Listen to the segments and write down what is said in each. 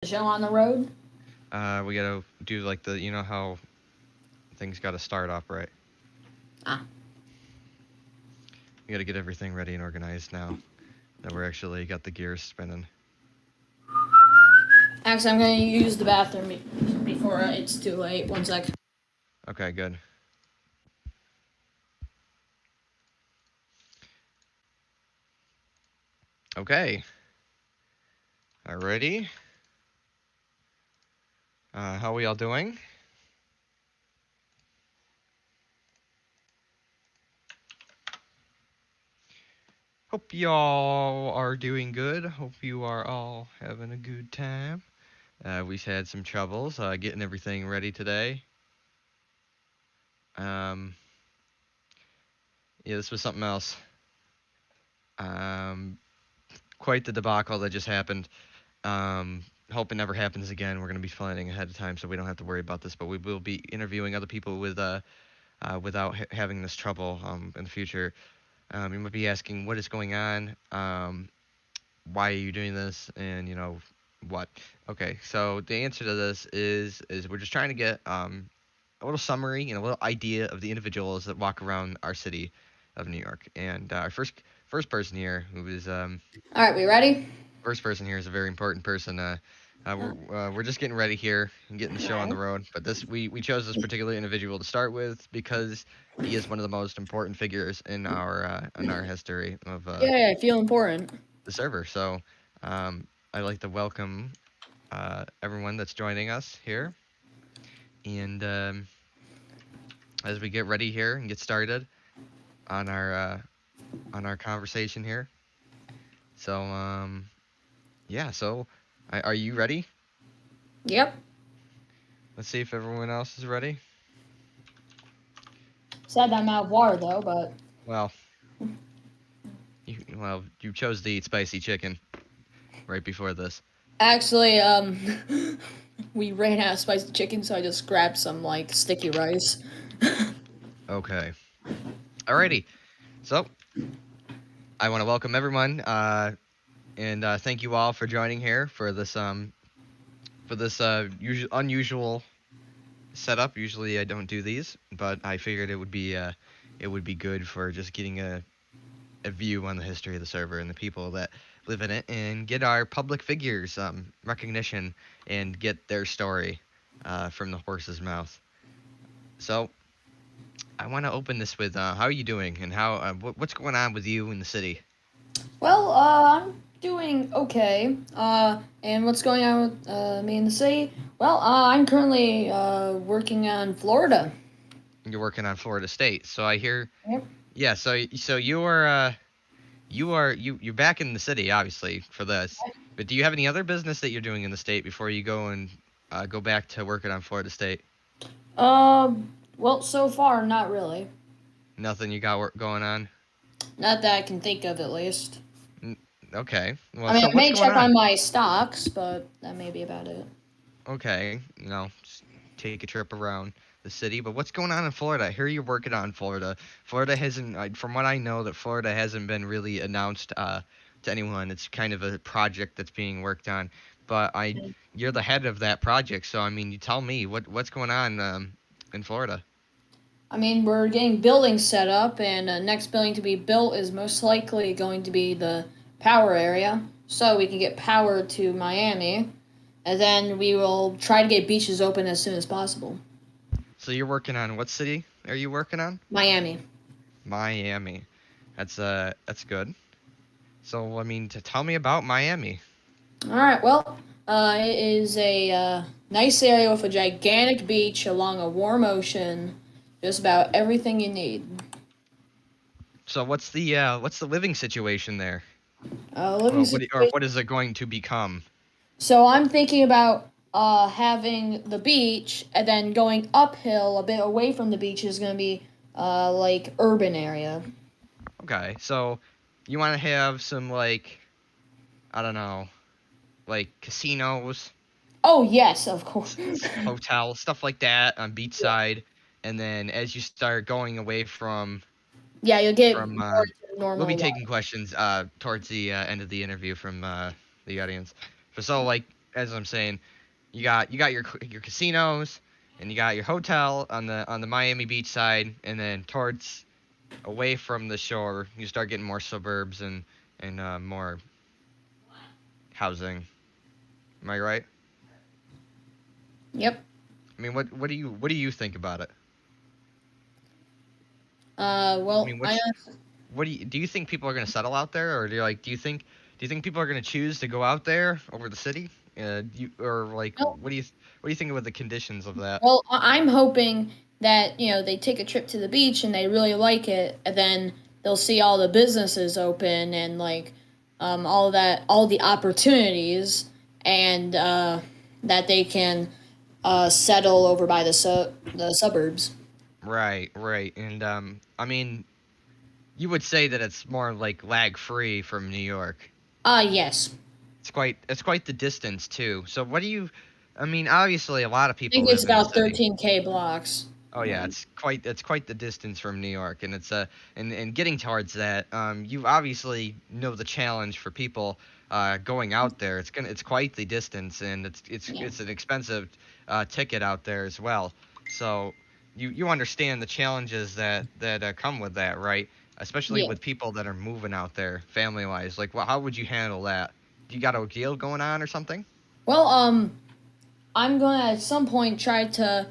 show on the road? We gotta do like the, you know how things gotta start up, right? Ah. We gotta get everything ready and organized now that we're actually got the gears spinning. Actually, I'm going to use the bathroom before it's too late. 1 sec. Okay, good. Okay. Alrighty. How are we all doing? Hope y'all are doing good. Hope you are all having a good time. We've had some troubles getting everything ready today. Yeah, this was something else. Quite the debacle that just happened. Hope it never happens again. We're going to be planning ahead of time so we don't have to worry about this, but we will be interviewing other people with without having this trouble in the future. You might be asking what is going on, why are you doing this, and you know what. Okay, so the answer to this is we're just trying to get a little summary and a little idea of the individuals that walk around our city of New York. And our first person here, who is All right, we ready? first person here is a very important person. We're just getting ready here and getting the show on the road. But this we chose this particular individual to start with because he is one of the most important figures in our history of Yeah, I feel important. the server. So I'd like to welcome everyone that's joining us here. And as we get ready here and get started on our conversation here. So yeah. So are you ready? Yep. Let's see if everyone else is ready. Sad that I'm out of water though, but Well, you chose to eat spicy chicken right before this. actually, we ran out of spicy chicken, so I just grabbed some like sticky rice. Okay. Alrighty. So I want to welcome everyone, and thank you all for joining here for this unusual setup. Usually I don't do these, but I figured it would be good for just getting a view on the history of the server and the people that live in it, and get our public figures recognition and get their story from the horse's mouth. So I want to open this with how are you doing, and how what's going on with you in the city? Well, I'm doing okay. And what's going on with me in the city? Well, I'm currently working on Florida. You're working on Florida State, so I hear. Yep. Yeah, so you're back in the city obviously for this, but do you have any other business that you're doing in the state before you go and go back to working on Florida State? Well, so far, not really. Nothing you got going on? Not that I can think of, at least. Okay. Well, I mean, so I what's may going check on? on my stocks, but that may be about it. Okay, just take a trip around the city. But what's going on in Florida? I hear you're working on Florida. Florida hasn't, from what I know, that Florida hasn't been really announced to anyone. It's kind of a project that's being worked on. But you're the head of that project, so I mean, you tell me what's going on in Florida. I mean, we're getting buildings set up, and the next building to be built is most likely going to be the power area, so we can get power to Miami, and then we will try to get beaches open as soon as possible. So you're working on what city are you working on? Miami. Miami. That's good. So I mean, to tell me about Miami. All right. Well, it is a nice area with a gigantic beach along a warm ocean. Just about everything you need. So what's the living situation there? Living situation. What is it going to become? So I'm thinking about having the beach, and then going uphill a bit away from the beach is going to be like urban area. Okay, so you want to have some like, I don't know, like casinos, Oh yes, of course. hotels, stuff like that on beachside, and then as you start going away from Yeah, you'll get from more we'll be normal life. taking questions towards the end of the interview from the audience. So like as I'm saying, you got your casinos, and you got your hotel on the Miami Beach side, and then towards away from the shore, you start getting more suburbs and more housing. Am I right? Yep. I mean, what do you think about it? I Well, mean, what do you think people are going to settle out there, or do you think people are going to choose to go out there over the city? Or like well, what do you think about the conditions of that? well, I'm hoping that they take a trip to the beach and they really like it, and then they'll see all the businesses open and like all the opportunities, and that they can settle over by the suburbs. Right, right. And I mean, you would say that it's more like lag free from New York. Yes. It's quite the distance too. So what do you I mean, obviously a lot of I people think it's live in the about city. 13K blocks. Oh yeah, it's quite the distance from New York, and it's and getting towards that, you obviously know the challenge for people going out there. It's quite the distance, and Yeah. it's an expensive ticket out there as well. So you understand the challenges that come with that, right? Especially Yeah. with people that are moving out there, family wise. Like, well, how would you handle that? Do you got a deal going on or something? Well, I'm gonna at some point try to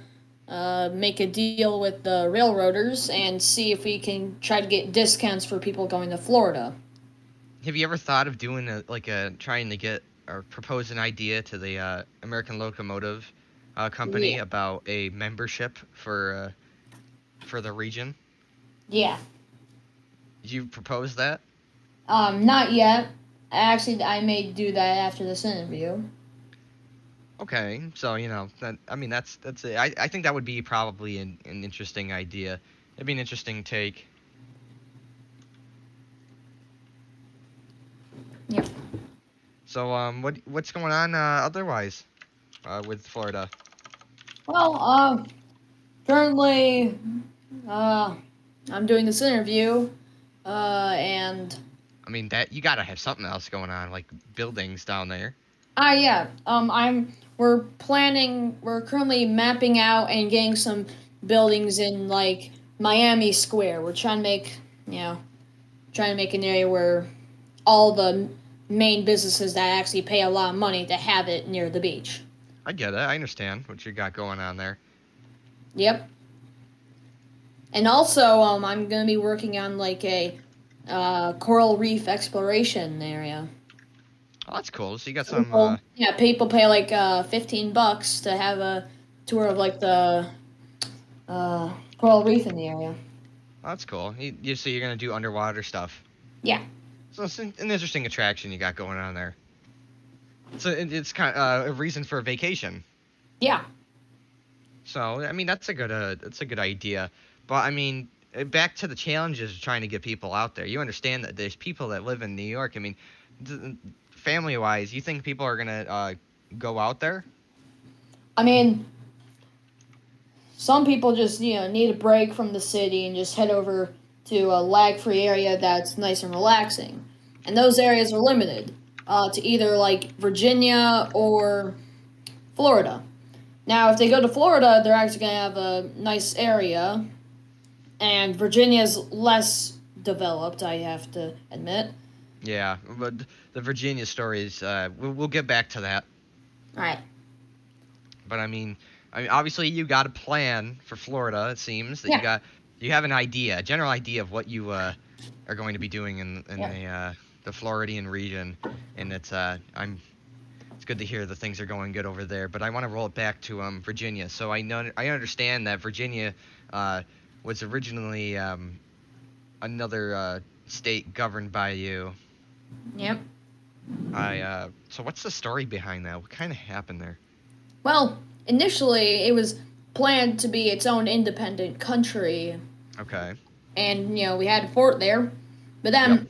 make a deal with the railroaders and see if we can try to get discounts for people going to Florida. Have you ever thought of doing a trying to get or propose an idea to the American Locomotive Company Yeah. about a membership for the region? Yeah. Did you propose that? Not yet. Actually, I may do that after this interview. Okay, so I mean that's it. I think that would be probably an interesting idea. It'd be an interesting take. Yep. So what's going on otherwise with Florida? Well, currently, uh, I'm doing this interview, and I mean that you gotta have something else going on, like buildings down there. yeah, we're currently mapping out and getting some buildings in like Miami Square. We're you know, trying to make an area where all the main businesses that actually pay a lot of money to have it near the beach. I get it. I understand what you got going on there. Yep. And also, I'm gonna be working on like a coral reef exploration area. Oh, that's cool. So you got So some. people pay like $15 to have a tour of like the coral reef in the area. Oh, that's cool. So you're gonna do underwater stuff. Yeah, So it's an interesting attraction you got going on there. So it's kind of a reason for a vacation. yeah. So I mean that's a good idea. But I mean back to the challenges of trying to get people out there. You understand that there's people that live in New York. I mean, family wise, you think people are gonna go out there? I mean, some people just need a break from the city and just head over to a lag-free area that's nice and relaxing, and those areas are limited to either like Virginia or Florida. Now, if they go to Florida, they're actually going to have a nice area, and Virginia's less developed, I have to admit. Yeah, but the Virginia stories, we'll get back to that. All right. But I mean, obviously you got a plan for Florida. It seems that Yeah. you have an idea, a general idea of what you are going to be doing in Yeah. the Floridian region, and it's good to hear that things are going good over there. But I want to roll it back to Virginia. So I understand that Virginia uh, was originally another state governed by you. Yep. So what's the story behind that? What kind of happened there? Well, initially it was planned to be its own independent country, Okay. and we had a fort there, but Yep. then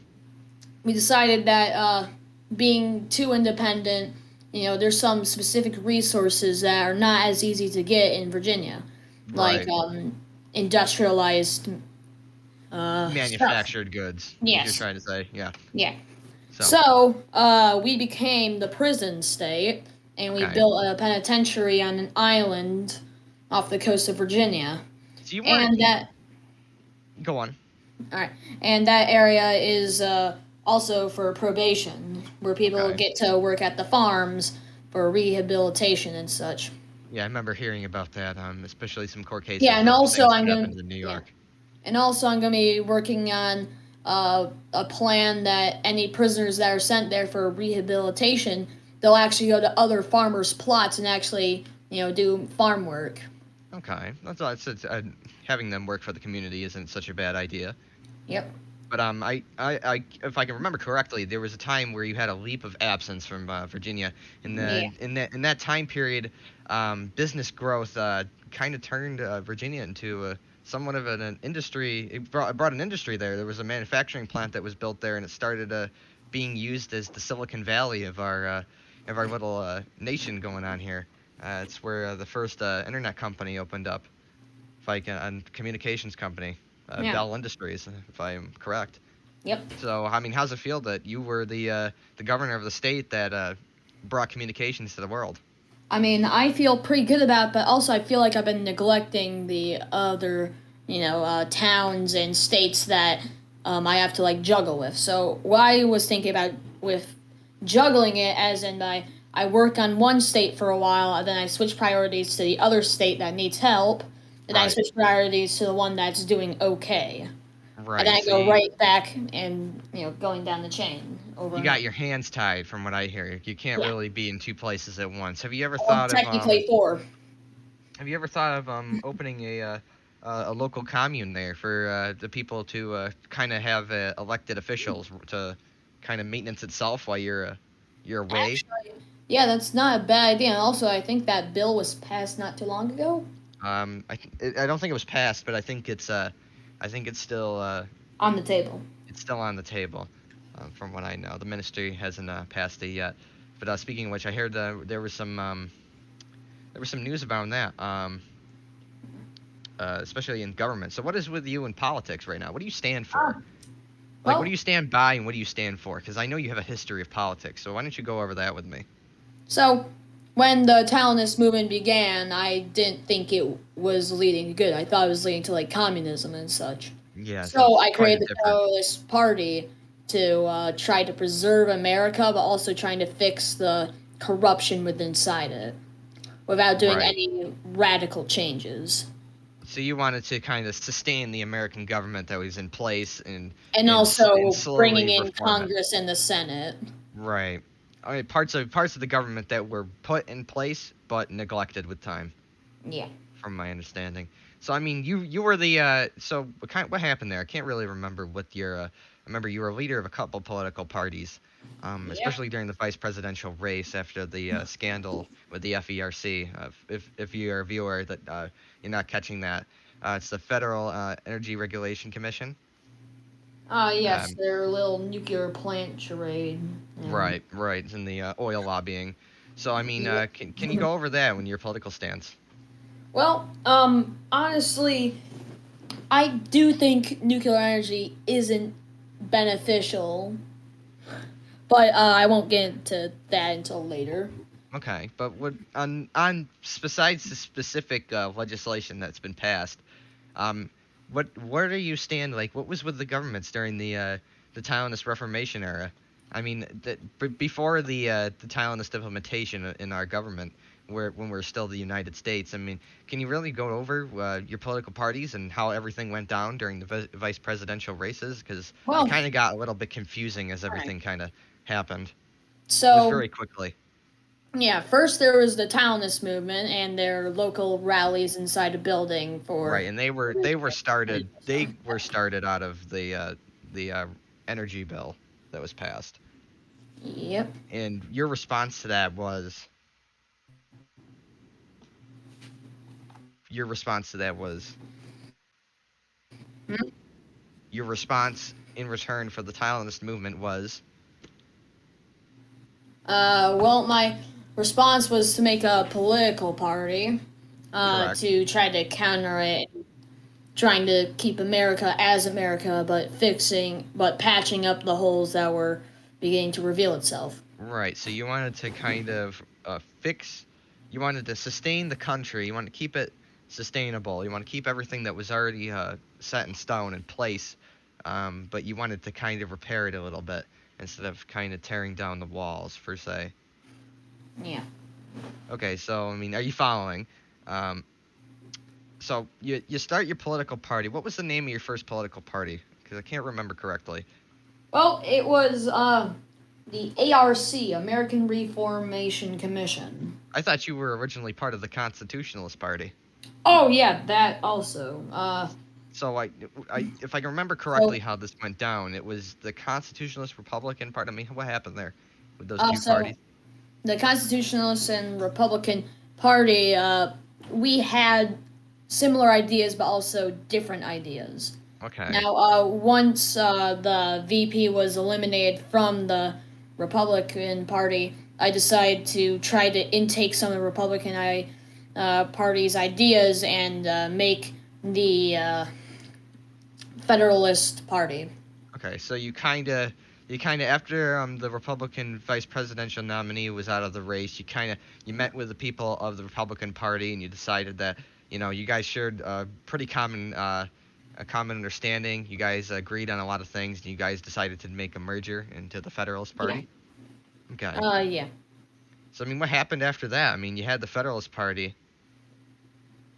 we decided that being too independent, there's some specific resources that are not as easy to get in Virginia, like Right. industrialized stuff. Manufactured goods, is you're Yes. trying to say. Yeah. Yeah. So So we became the prison state, and we Okay. built a penitentiary on an island off the coast of Virginia. So you weren't. And that Go on. all right, and that area is also for probation, where people Okay. get to work at the farms for rehabilitation and such. Yeah, I remember hearing about that. Especially some court Yeah, cases and of also things I'm that gonna happened in New yeah, York. and also I'm gonna be working on a plan that any prisoners that are sent there for rehabilitation, they'll actually go to other farmers' plots and actually do farm work. Okay, that's all. Having them work for the community isn't such a bad idea. Yep. But if I can remember correctly, there was a time where you had a leap of absence from Virginia. Yeah. In that time period, business growth kind of turned Virginia into somewhat of an industry. It brought an industry there. There was a manufacturing plant that was built there, and it started being used as the Silicon Valley of our little nation going on here. It's where the first internet company opened up, if I can, and communications company, Yeah. Bell Industries, if I am correct. Yep. So, I mean, how's it feel that you were the governor of the state that brought communications to the world? I mean, I feel pretty good about it, but also I feel like I've been neglecting the other, towns and states that I have to like juggle with. So what I was thinking about with juggling it, as in I work on one state for a while, and then I switch priorities to the other state that needs help, and then I Right, switch priorities to the one that's doing okay, and then right. I So go you right back and going down the chain over you and got over. your hands tied, from what I hear. You can't Yeah, really be in two places at once. Have you ever well, thought of technically four. opening a local commune there for the people to kind of have elected officials to kind of maintenance itself while you're away? Actually, yeah, that's not a bad idea. And also, I think that bill was passed not too long ago I don't think it was passed, but I think on the table. it's still on the table, from what I know. The ministry hasn't passed it yet. But speaking of which, I heard there was some news about that, especially in government. So what is with you in politics right now? What do you stand for? Ah, Like, what do well, you stand by and what do you stand for? Because I know you have a history of politics. So why don't you go over that with me? so when the Talonist movement began, I didn't think it was leading to good. I thought it was leading to like communism and such. Yeah, so So it's I quite a created the different. Talonist Party to try to preserve America, but also trying to fix the corruption within inside it without doing Right. any radical changes. So you wanted to kind of sustain the American government that was in place and And and also bringing slowly in reform it. Congress and the Senate. Right. I mean, parts of the government that were put in place but neglected with time, Yeah. from my understanding. So I mean, you were the so what happened there? I can't really remember what your I remember you were a leader of a couple political parties, Yep. especially during the vice presidential race after the scandal with the FERC. If you're a viewer that you're not catching that, it's the Federal Energy Regulation Commission. Yes, Um, their little nuclear plant charade. And, right, right, it's in the oil lobbying. So I mean, yep. can you go over that when your political stance? Well, honestly, I do think nuclear energy isn't beneficial, but I won't get into that until later. Okay, but what on besides the specific legislation that's been passed, um, where do you stand? Like, what was with the governments during the Zionist Reformation era? I mean, before the Zionist implementation in our government, when we're still the United States. I mean, can you really go over your political parties and how everything went down during the vice presidential races? Because it Well, kind of got a little bit confusing as alright. everything kind of happened. It was So, very quickly. yeah, first there was the Talonist movement and their local rallies inside a building for. Right, and they were started out of the energy bill that was passed, Yep. and your response to that was your response to that was your response in return for the Thailandist movement was Well, my response was to make a political party correct. to try to counter it, trying to keep America as America, but patching up the holes that were beginning to reveal itself. Right, so you wanted to kind of you wanted to sustain the country. You wanted to keep it sustainable. You want to keep everything that was already set in stone in place, but you wanted to kind of repair it a little bit instead of kind of tearing down the walls per se. Yeah. Okay, so I mean, are you following? Um, so you start your political party. What was the name of your first political party? Because I can't remember correctly. Well, it was the ARC, American Reformation Commission. I thought you were originally part of the Constitutionalist Party. Oh yeah, that also. So if I can remember correctly how this went down, it was the Constitutionalist Republican Party. I mean, what happened there with those two parties? The Constitutionalist and Republican Party, we had similar ideas, but also different ideas. Okay. Now, once the VP was eliminated from the Republican Party, I decided to try to intake some of the Republican Party's ideas and make the Federalist Party. Okay, so you kind of after the Republican vice presidential nominee was out of the race, you met with the people of the Republican Party and you decided that you guys shared pretty common a common understanding. You guys agreed on a lot of things, and you guys decided to make a merger into the Federalist Party. Yeah. Okay. Yeah. So I mean, what happened after that? I mean, you had the Federalist Party.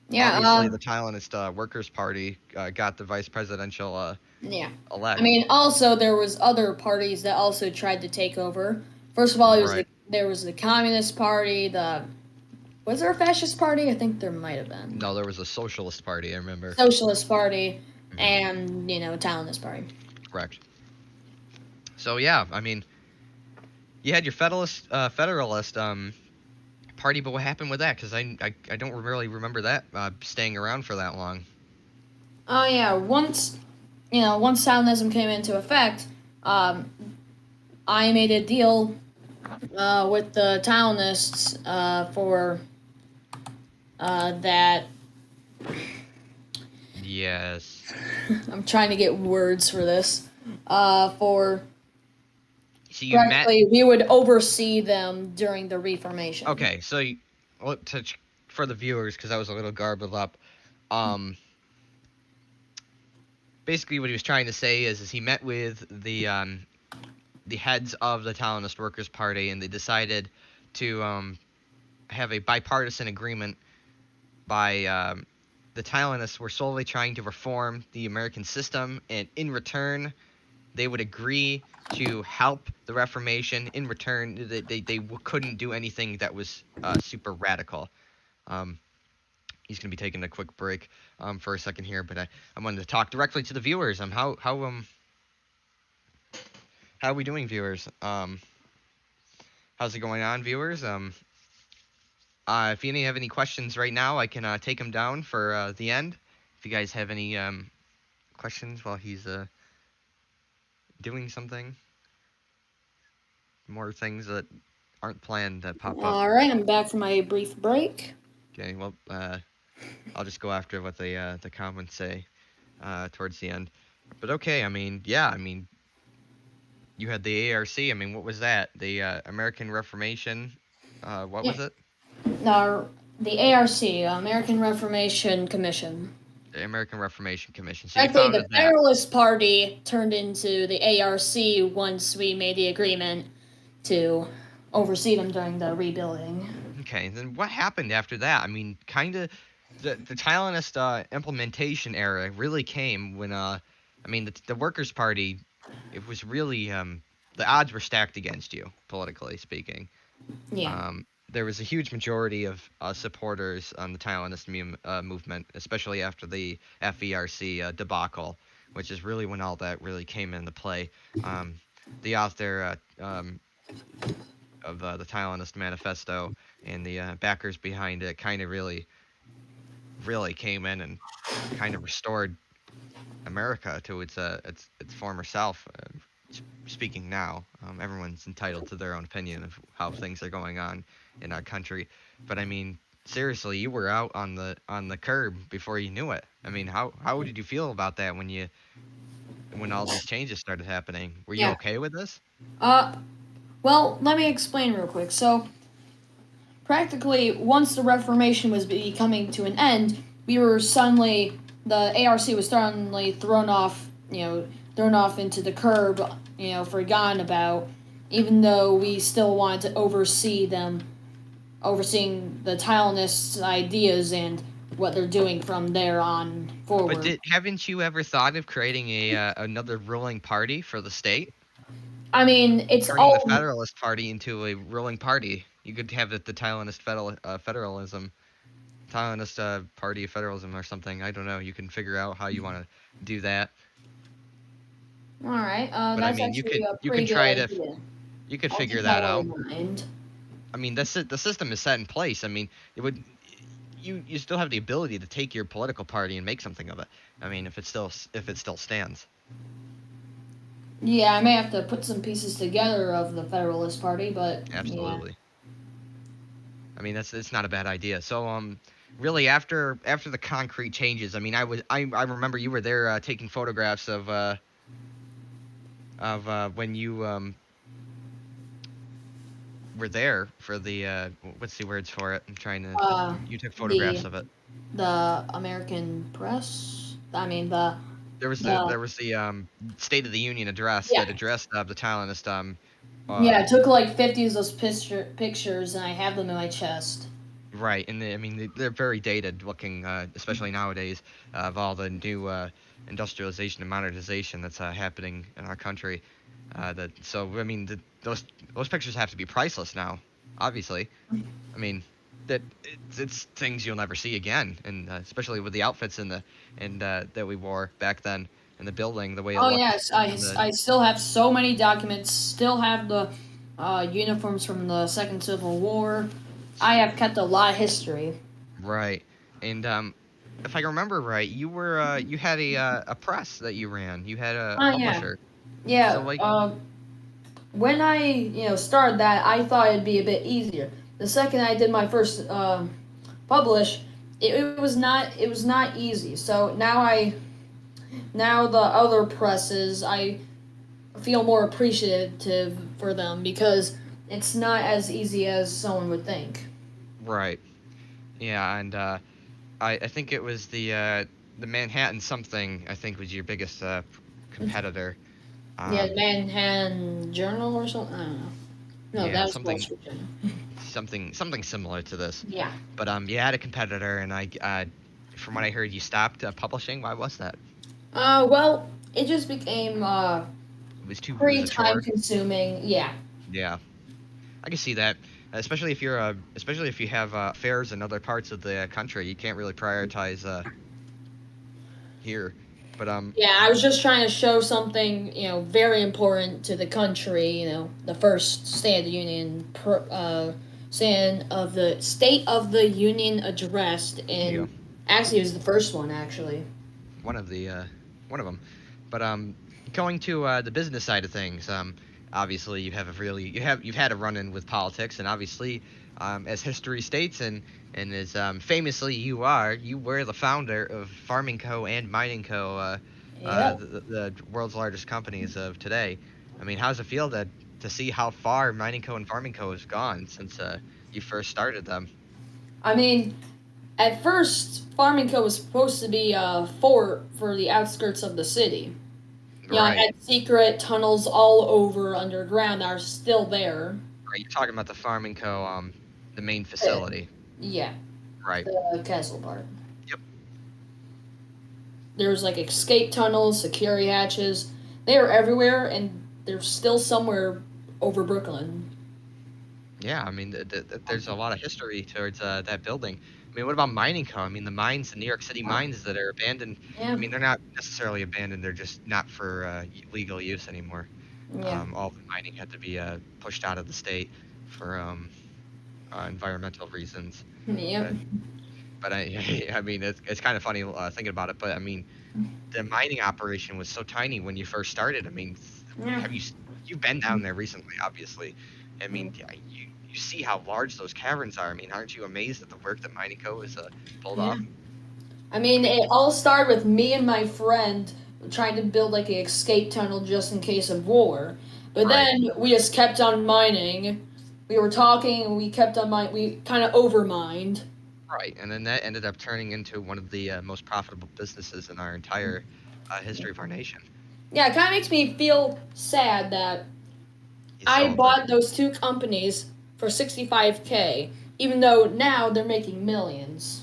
Yeah. Obviously, the Thailandist Workers' Party got the vice presidential Yeah. elect. I mean, also there was other parties that also tried to take over. First of all, there was the Communist Party. Was there a Fascist Party? I think there might have been. No, there was a Socialist Party. I remember. Socialist Party, and Thailandist Party. Correct. So yeah, I mean, you had your Federalist Party, but what happened with that? Because I don't really remember that staying around for that long. Oh yeah, once Stalinism came into effect, I made a deal with the Talonists for that. Yes. I'm trying to get words for this. For so you practically, we would oversee them during the Reformation. Okay, so for the viewers, because I was a little garbled up. Basically, what he was trying to say is he met with the heads of the Thailandist Workers' Party, and they decided to have a bipartisan agreement by the Thailandists were solely trying to reform the American system, and in return, they would agree to help the Reformation. In return, they couldn't do anything that was super radical. He's going to be taking a quick break for a second here, but I wanted to talk directly to the viewers. How are we doing, viewers? How's it going on, viewers? If you have any questions right now, I can take them down for the end. If you guys have any questions while he's doing something, more things that aren't planned that pop up. All right, I'm back from my brief break. Okay, well, I'll just go after what the comments say towards the end. But okay, I mean, yeah, I mean, you had the ARC. I mean, what was that? The American Reformation. What was it? The ARC, American Reformation Commission. The American Reformation Commission. So actually, the Federalist Party turned into the ARC once we made the agreement to oversee them during the rebuilding. Okay, then what happened after that? I mean, kind of the Thailandist implementation era really came when I mean the Workers' Party, it was really the odds were stacked against you, politically speaking. Yeah. There was a huge majority of supporters on the Thailandist movement, especially after the FERC debacle, which is really when all that really came into play. The author of the Thailandist Manifesto and the backers behind it kind of really came in and kind of restored America to its former self. Speaking now, everyone's entitled to their own opinion of how things are going on in our country, but I mean, seriously, you were out on the curb before you knew it. I mean, how did you feel about that when all these changes started happening? Were you okay with this? Well, let me explain real quick. So, practically once the Reformation was coming to an end, we were suddenly the ARC was suddenly thrown off, thrown off into the curb, forgotten about, even though we still wanted to overseeing the Talonists' ideas and what they're doing from there on But forward. haven't you ever thought of creating a another ruling party for the state? I mean, it's Turning the all. Federalist Party into a ruling party. You could have the Talonist federalism, Talonist Party of Federalism or something. I don't know. You can figure out how you want to do that. All right, But I that's mean, actually a you pretty can good try to idea. you could I'll figure keep that that one out. in mind. I mean, the system is set in place. I mean, it would you still have the ability to take your political party and make something of it. I mean, if it still stands. Yeah, I may have to put some pieces together of the Federalist Party, but yeah. Absolutely. I mean, it's not a bad idea. So really after the concrete changes, I mean, I remember you were there taking photographs of when you were there for the what's the words for it? I'm trying to Uh, you took the photographs of it. the American press. I mean There the was the State of the Union address yeah that addressed the Talonist yeah. I uh took like 50 of those pictures, and I have them in my chest. right, and I mean they're very dated looking, especially nowadays, of all the new industrialization and modernization that's happening in our country. That so I mean those pictures have to be priceless now, obviously. I mean that it's things you'll never see again, and especially with the outfits and that we wore back then, and the building, the way it Oh looked. yes, And the I still have so many documents. Still have the uniforms from the Second Civil War. I have kept a lot of history. Right. And if I remember right, you had a press that you ran. You had a Oh yeah, publisher. So yeah. like When I started that, I thought it'd be a bit easier. The second I did my first publish, it was not easy. So now the other presses I feel more appreciative for them because it's not as easy as someone would think. right. Yeah, and I think it was the Manhattan something I think was your biggest competitor. Yeah, Um Manhattan Journal or something. I don't know. No, yeah, that was Wall Street Journal. something similar to this. Yeah. But you had a competitor and I from what I heard you stopped publishing. Why was that? Well, it just became It was pretty a time chore. consuming. Yeah. Yeah. I can see that, especially if especially if you have fairs in other parts of the country. You can't really prioritize here. But Yeah, I was just trying to show something, very important to the country. The first State of the Union, State of the Union addressed, there you and go. actually, it was the first one. Actually. One of the one of them. But going to the business side of things, obviously you've had a run in with politics, and obviously, as history states, and as famously you were the founder of Farming Co. and Mining Co. Yep. The world's largest companies of today. I mean, how does it feel to see how far Mining Co. and Farming Co. has gone since you first started them? I mean, at first, Farming Co was supposed to be a fort for the outskirts of the city. It Right. had secret tunnels all over underground that are still there. Right. You're talking about the Farming Co. The main Uh, facility. yeah, Right. the castle part. Yep. There's like escape tunnels, security hatches. They are everywhere, and they're still somewhere over Brooklyn. Yeah, I mean, there's a lot of history towards that building. I mean, what about Mining Co? I mean, the mines, the New York City mines that are abandoned. I Yeah, mean, they're not necessarily abandoned; they're just not for legal use anymore. yeah, All the mining had to be pushed out of the state for environmental reasons. yep, But I mean, it's kind of funny thinking about it. But I mean, the mining operation was so tiny when you first started. I mean, yeah. have you you've been down there recently, obviously. I mean, yeah, you see how large those caverns are. I mean, aren't you amazed at the work that Mining Co. has pulled Yeah. off? I I mean, mean, it all started with me and my friend trying to build like an escape tunnel just in case of war. But right, then we just kept on mining, we were talking and we kept on we kind of overmined. Right, and then that ended up turning into one of the most profitable businesses in our entire history of our nation. Yeah, it kind of makes me feel sad that He I sold them. bought those two companies for 65K, even though now they're making millions.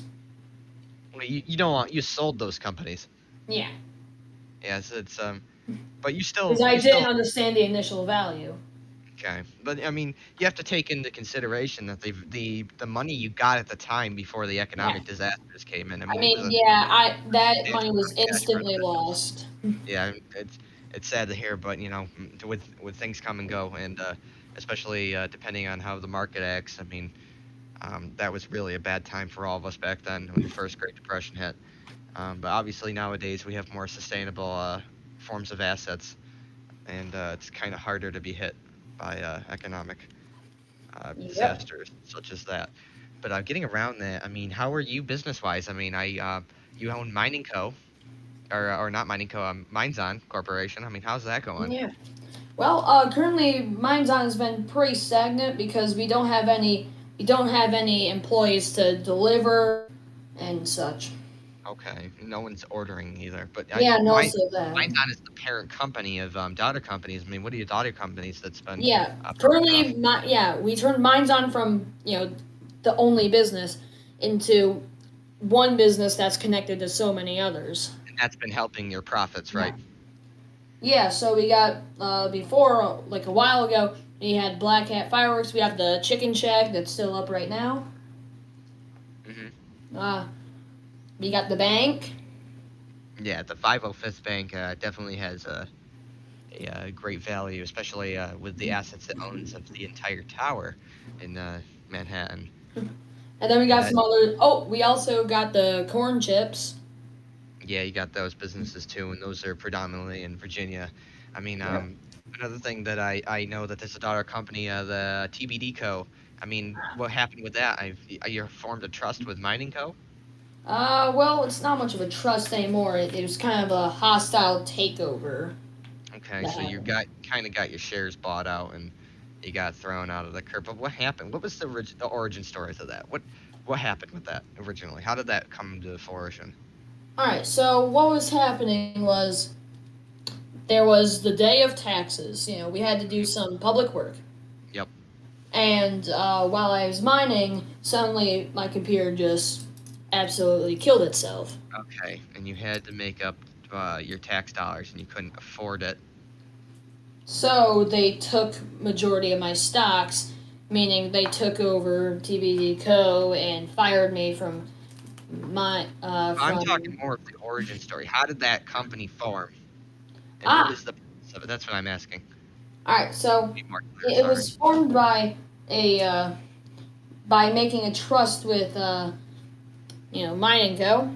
Well, you don't want, you sold those companies. Yeah. Yes, it's but you Because still I didn't understand the initial value. okay. But I mean, you have to take into consideration that the money you got at the time before the Yeah. economic disasters came in. I I mean, it was mean, a yeah, that money substantial was amount of cash for the instantly business. lost. Yeah, it's sad to hear, but you know, with things come and go, and especially depending on how the market acts. I mean, that was really a bad time for all of us back then when the first Great Depression hit. But obviously nowadays we have more sustainable forms of assets, and it's kind of harder to be hit by economic Yep. disasters such as that. But getting around that, I mean, how are you business wise? I mean, you own Mining Co. Or not Mining Co. Mines On Corporation. I mean, how's that going? Yeah. Well, currently mine's on has been pretty stagnant because we don't have any employees to deliver and such. Okay, no one's ordering either. But Yeah, and Mine also that. Mines On is the parent company of daughter companies. I mean, what are your daughter companies that's been Yeah, popping currently, off? we turned mine's on from the only business into one business that's connected to so many others. And that's been helping your profits, Yeah. right? Yeah, so we got before like a while ago we had Black Hat Fireworks. We have the Chicken Shack that's still up right now. Hmm. Uh, we got the bank. Yeah, the 505th Bank definitely has a great value, especially with the assets it owns of the entire tower in Manhattan. And then we Yeah, got that some other. Oh, we also got the corn chips. yeah, you got those businesses too, and those are predominantly in Virginia. I mean, Yep. another thing that I know that there's a daughter company, the TBD Co. I mean, what happened with that? You formed a trust with Mining Co. Well, it's not much of a trust anymore. It was kind of a hostile takeover Okay, that so you happened. got kind of got your shares bought out, and you got thrown out of the curve. But what happened? What was the origin story to that? What happened with that originally? How did that come to fruition? All right. So what was happening was there was the day of taxes. We had to do Mhm. some public work. Yep. And while I was mining, suddenly my computer just absolutely killed itself. Okay, and you had to make up your tax dollars, and you couldn't afford it. So they took majority of my stocks, meaning they took over TBD Co. and fired me from my I'm talking from more of the origin story. How did that company form, and what ah. is the purpose of it? That's what I'm asking. All right, so Be more clear. it Sorry. was formed by a by making a trust with Mine & Co.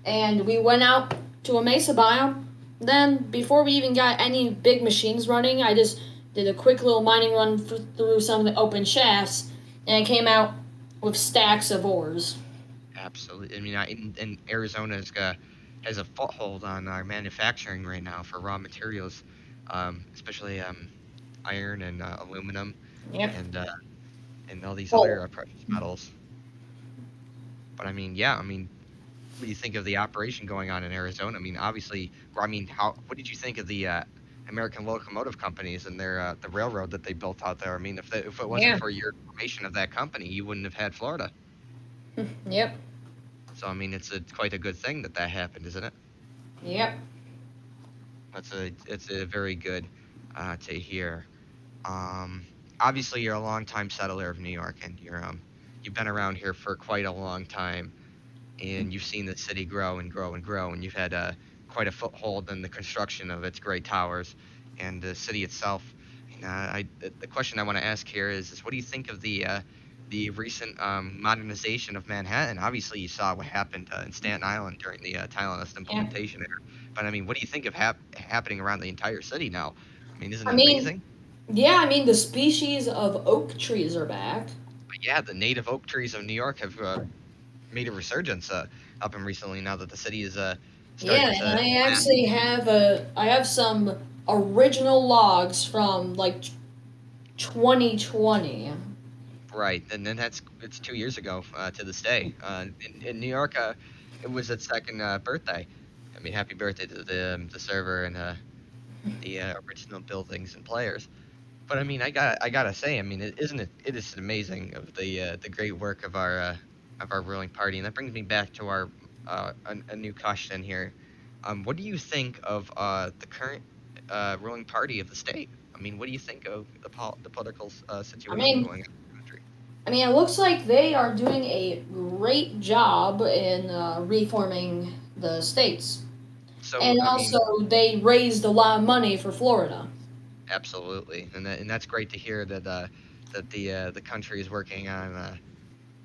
And we went out to a mesa biome. Then, before we even got any big machines running, I just did a quick little mining run through some of the open shafts, and I came out with stacks of ores. Absolutely. I mean, in Arizona's has a foothold on our manufacturing right now for raw materials, especially iron and aluminum Yep. and uh, and all these other Well, precious metals. But I mean, yeah, I mean, what do you think of the operation going on in Arizona? I mean, obviously, or I mean, how what did you think of the American locomotive companies and their the railroad that they built out there? I mean, if it wasn't yeah. for your formation of that company, you wouldn't have had Florida. Yep. So I mean, it's quite a good thing that that happened, isn't it? Yep. It's a very good to hear. Um, Obviously, you're a longtime settler of New York, and you've been around here for quite a long time, and you've seen the city grow and grow and grow, and you've had quite a foothold in the construction of its great towers and the city itself. And the question I want to ask here is what do you think of the recent modernization of Manhattan? Obviously, you saw what happened in Staten Island during the Thailandist Yeah. implementation era. But I mean, what do you think of happening around the entire city now? I mean, isn't I it mean, amazing? yeah. I mean, the species of oak trees are back. But yeah, the native oak trees of New York have made a resurgence up and recently now that the city is Yeah, starting and to I plant. actually have I have some original logs from like 2020. Right, and then it's 2 years ago to this day. In New York, it was its second birthday. I mean, happy birthday to the server and the original buildings and players. But I mean, I gotta say, I mean, it is amazing of the great work of our ruling party, and that brings me back to our a new question here. What do you think of the current ruling party of the state? I mean, what do you think of the political I situation mean, going on in the country? it looks like they are doing a great job in reforming the states, So and I mean, also they raised a lot of money for Florida. absolutely, and that's great to hear that that the country is working on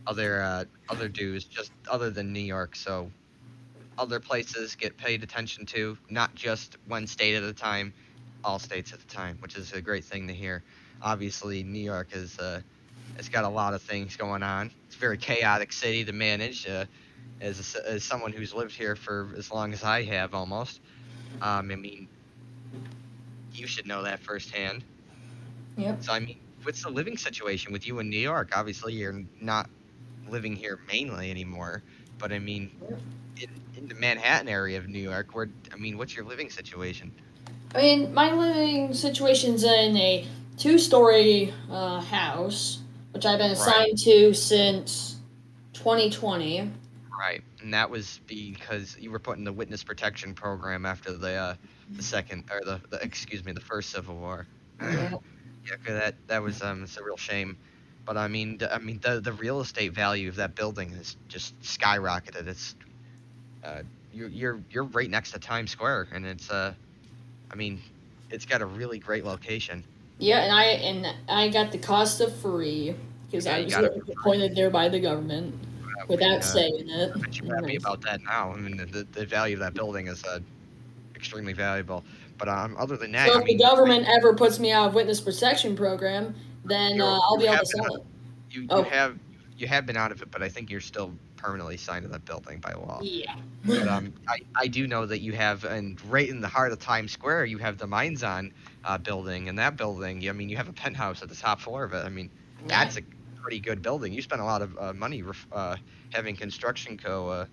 other dues just other than New York. So other places get paid attention to, not just one state at a time, all states at a time, which is a great thing to hear. Obviously, New York is it's got a lot of things going on. It's a very chaotic city to manage. As someone who's lived here for as long as I have, almost, I mean, you should know that firsthand. Yep. So, I mean, what's the living situation with you in New York? Obviously, you're not living here mainly anymore, but I mean, in the Manhattan area of New York, where I mean, what's your living situation? My living situation's in a two-story house, which I've been Right, assigned to since 2020. right, and that was because you were put in the witness protection program after the second or the excuse me, the first Civil War. Yeah. Yeah, 'cause that was it's a real shame. But I mean the real estate value of that building has just skyrocketed. It's uh you're right next to Times Square, and it's I mean it's got a really great location. Yeah, and I got the cost of free because Yeah, I you was got it for free. appointed there by the government I mean, without saying it. I bet you're happy about that now. I mean, the value of that building is extremely valuable. But other than that, So I if the mean, government ever puts me out of witness protection program, then I'll you be able to have been sell it. you Oh, have you have been out of it, but I think you're still permanently signed to that building by law. yeah. But I do know that you have, and right in the heart of Times Square, you have the Mines On building, and that building, I mean, you have a penthouse at the top floor of it. I mean, Yeah. that's a pretty good building. You spent a lot of money having Construction Co.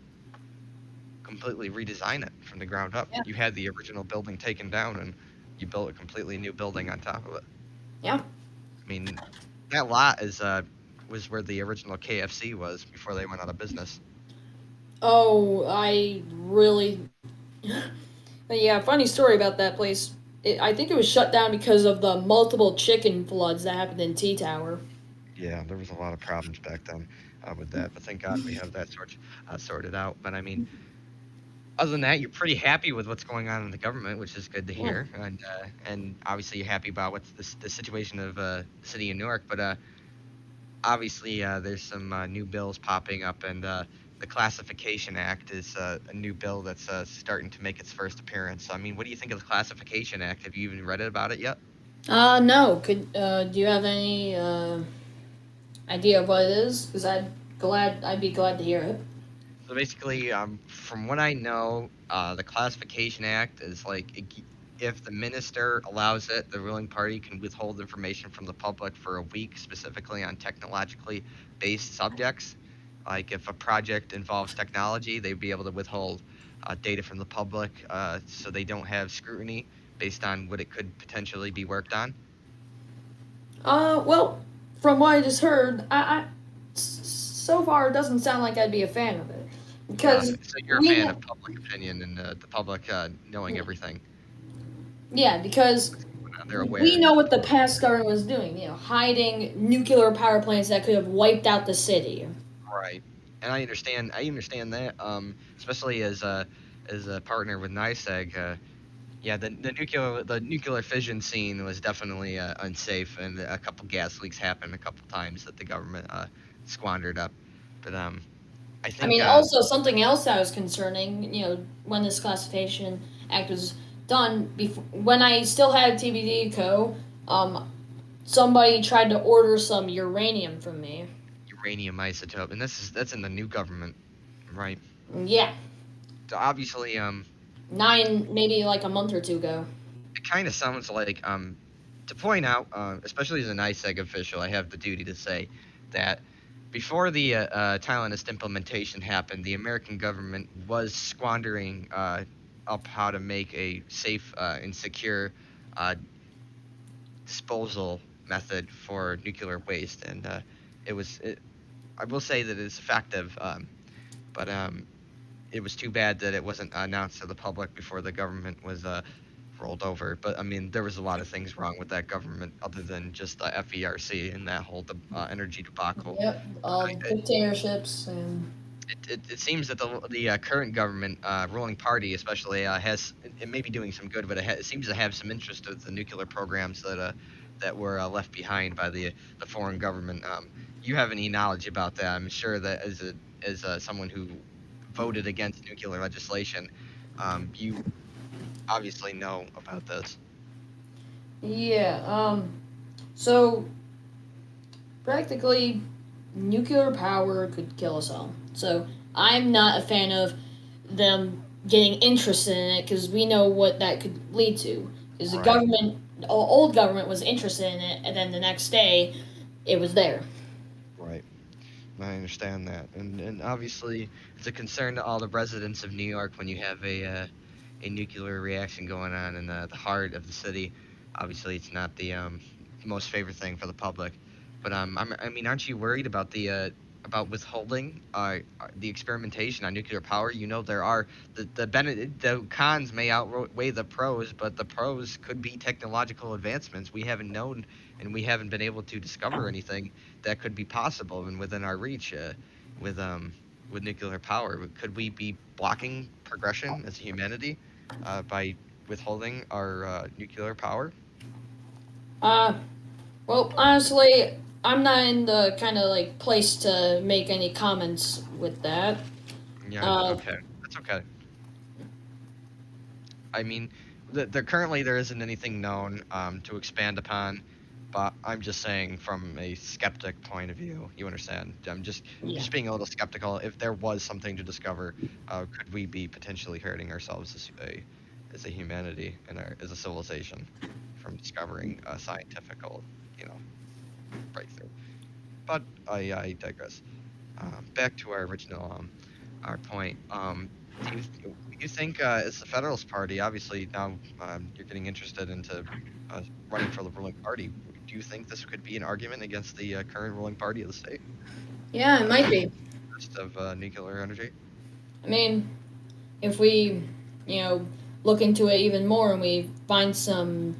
Completely redesign it from the ground up. Yeah. You had the original building taken down, and you built a completely new building on top of it. Yeah. I mean, that lot is was where the original KFC was before they went out of business. Oh, I really. Yeah, funny story about that place. I think it was shut down because of the multiple chicken floods that happened in T Tower. Yeah, there was a lot of problems back then with that, but thank God we have that sorted out. But I mean, other than that, you're pretty happy with what's going on in the government, which is good to Yeah. hear, and obviously you're happy about what's the situation of the city of Newark. But obviously there's some new bills popping up, and the Classification Act is a new bill that's starting to make its first appearance. So, I mean, what do you think of the Classification Act? Have you even read about it yet? No. Do you have any idea of what it is? Because I'd be glad to hear it. So basically, from what I know, the Classification Act is like if the minister allows it, the ruling party can withhold information from the public for a week, specifically on technologically based subjects. Like if a project involves technology, they'd be able to withhold data from the public, so they don't have scrutiny based on what it could potentially be worked on. Well, from what I just heard, so far it doesn't sound like I'd be a fan of it because So you're a we fan of know, public opinion and the public knowing everything. yeah, because They're aware we and know what the past government was doing. Hiding nuclear power plants that could have wiped out the city. right. And I understand. I understand that. Especially as a partner with NICEAG. Yeah, the nuclear fission scene was definitely unsafe, and a couple gas leaks happened a couple times that the government squandered up. But I think Also something else that was concerning. When this classification act was done, before when I still had TBD Co. Somebody tried to order some uranium from me. uranium isotope, and that's in the new government, right? Yeah, So obviously, maybe like a month or two ago. it kind of sounds like to point out, especially as an ISEG official, I have the duty to say that before the Thailandist implementation happened, the American government was squandering up how to make a safe and secure uh, disposal method for nuclear waste, and I will say that it's effective, but it was too bad that it wasn't announced to the public before the government was rolled over. But I mean, there was a lot of things wrong with that government other than just the FERC and that whole energy debacle. Yep, all It, dictatorships and it seems that the current government, ruling party especially, has it may be doing some good, but it seems to have some interest with the nuclear programs that were left behind by the foreign government. You have any knowledge about that? I'm sure that as someone who voted against nuclear legislation, you obviously know about this. yeah. So practically, nuclear power could kill us all. So I'm not a fan of them getting interested in it because we know what that could lead to. Because the Right. government, old government, was interested in it, and then the next day, it was there. Right. I understand that, and obviously it's a concern to all the residents of New York when you have a nuclear reaction going on in the heart of the city. Obviously, it's not the most favorite thing for the public, but I mean, aren't you worried about withholding the experimentation on nuclear power? You know, there are the cons may outweigh the pros, but the pros could be technological advancements we haven't known, and we haven't been able to discover anything that could be possible and within our reach with um with nuclear power. Could we be blocking progression as a humanity by withholding our nuclear power? Uh, well, honestly, I'm not in the kind of like place to make any comments with that. Yeah, Uh, okay, that's okay. I mean, currently there isn't anything known to expand upon, but I'm just saying from a skeptic point of view. You understand? I'm yeah. just being a little skeptical. If there was something to discover, could we be potentially hurting ourselves as a humanity and as a civilization from discovering a scientifical, you know, breakthrough? But I digress. Back to our original our point. Do you think as the Federalist Party, obviously now you're getting interested into uh, running for the ruling party? Do you think this could be an argument against the current ruling party of the state Yeah, it as might the be. interest of nuclear energy? I mean, if we, you know, look into it even more and we find some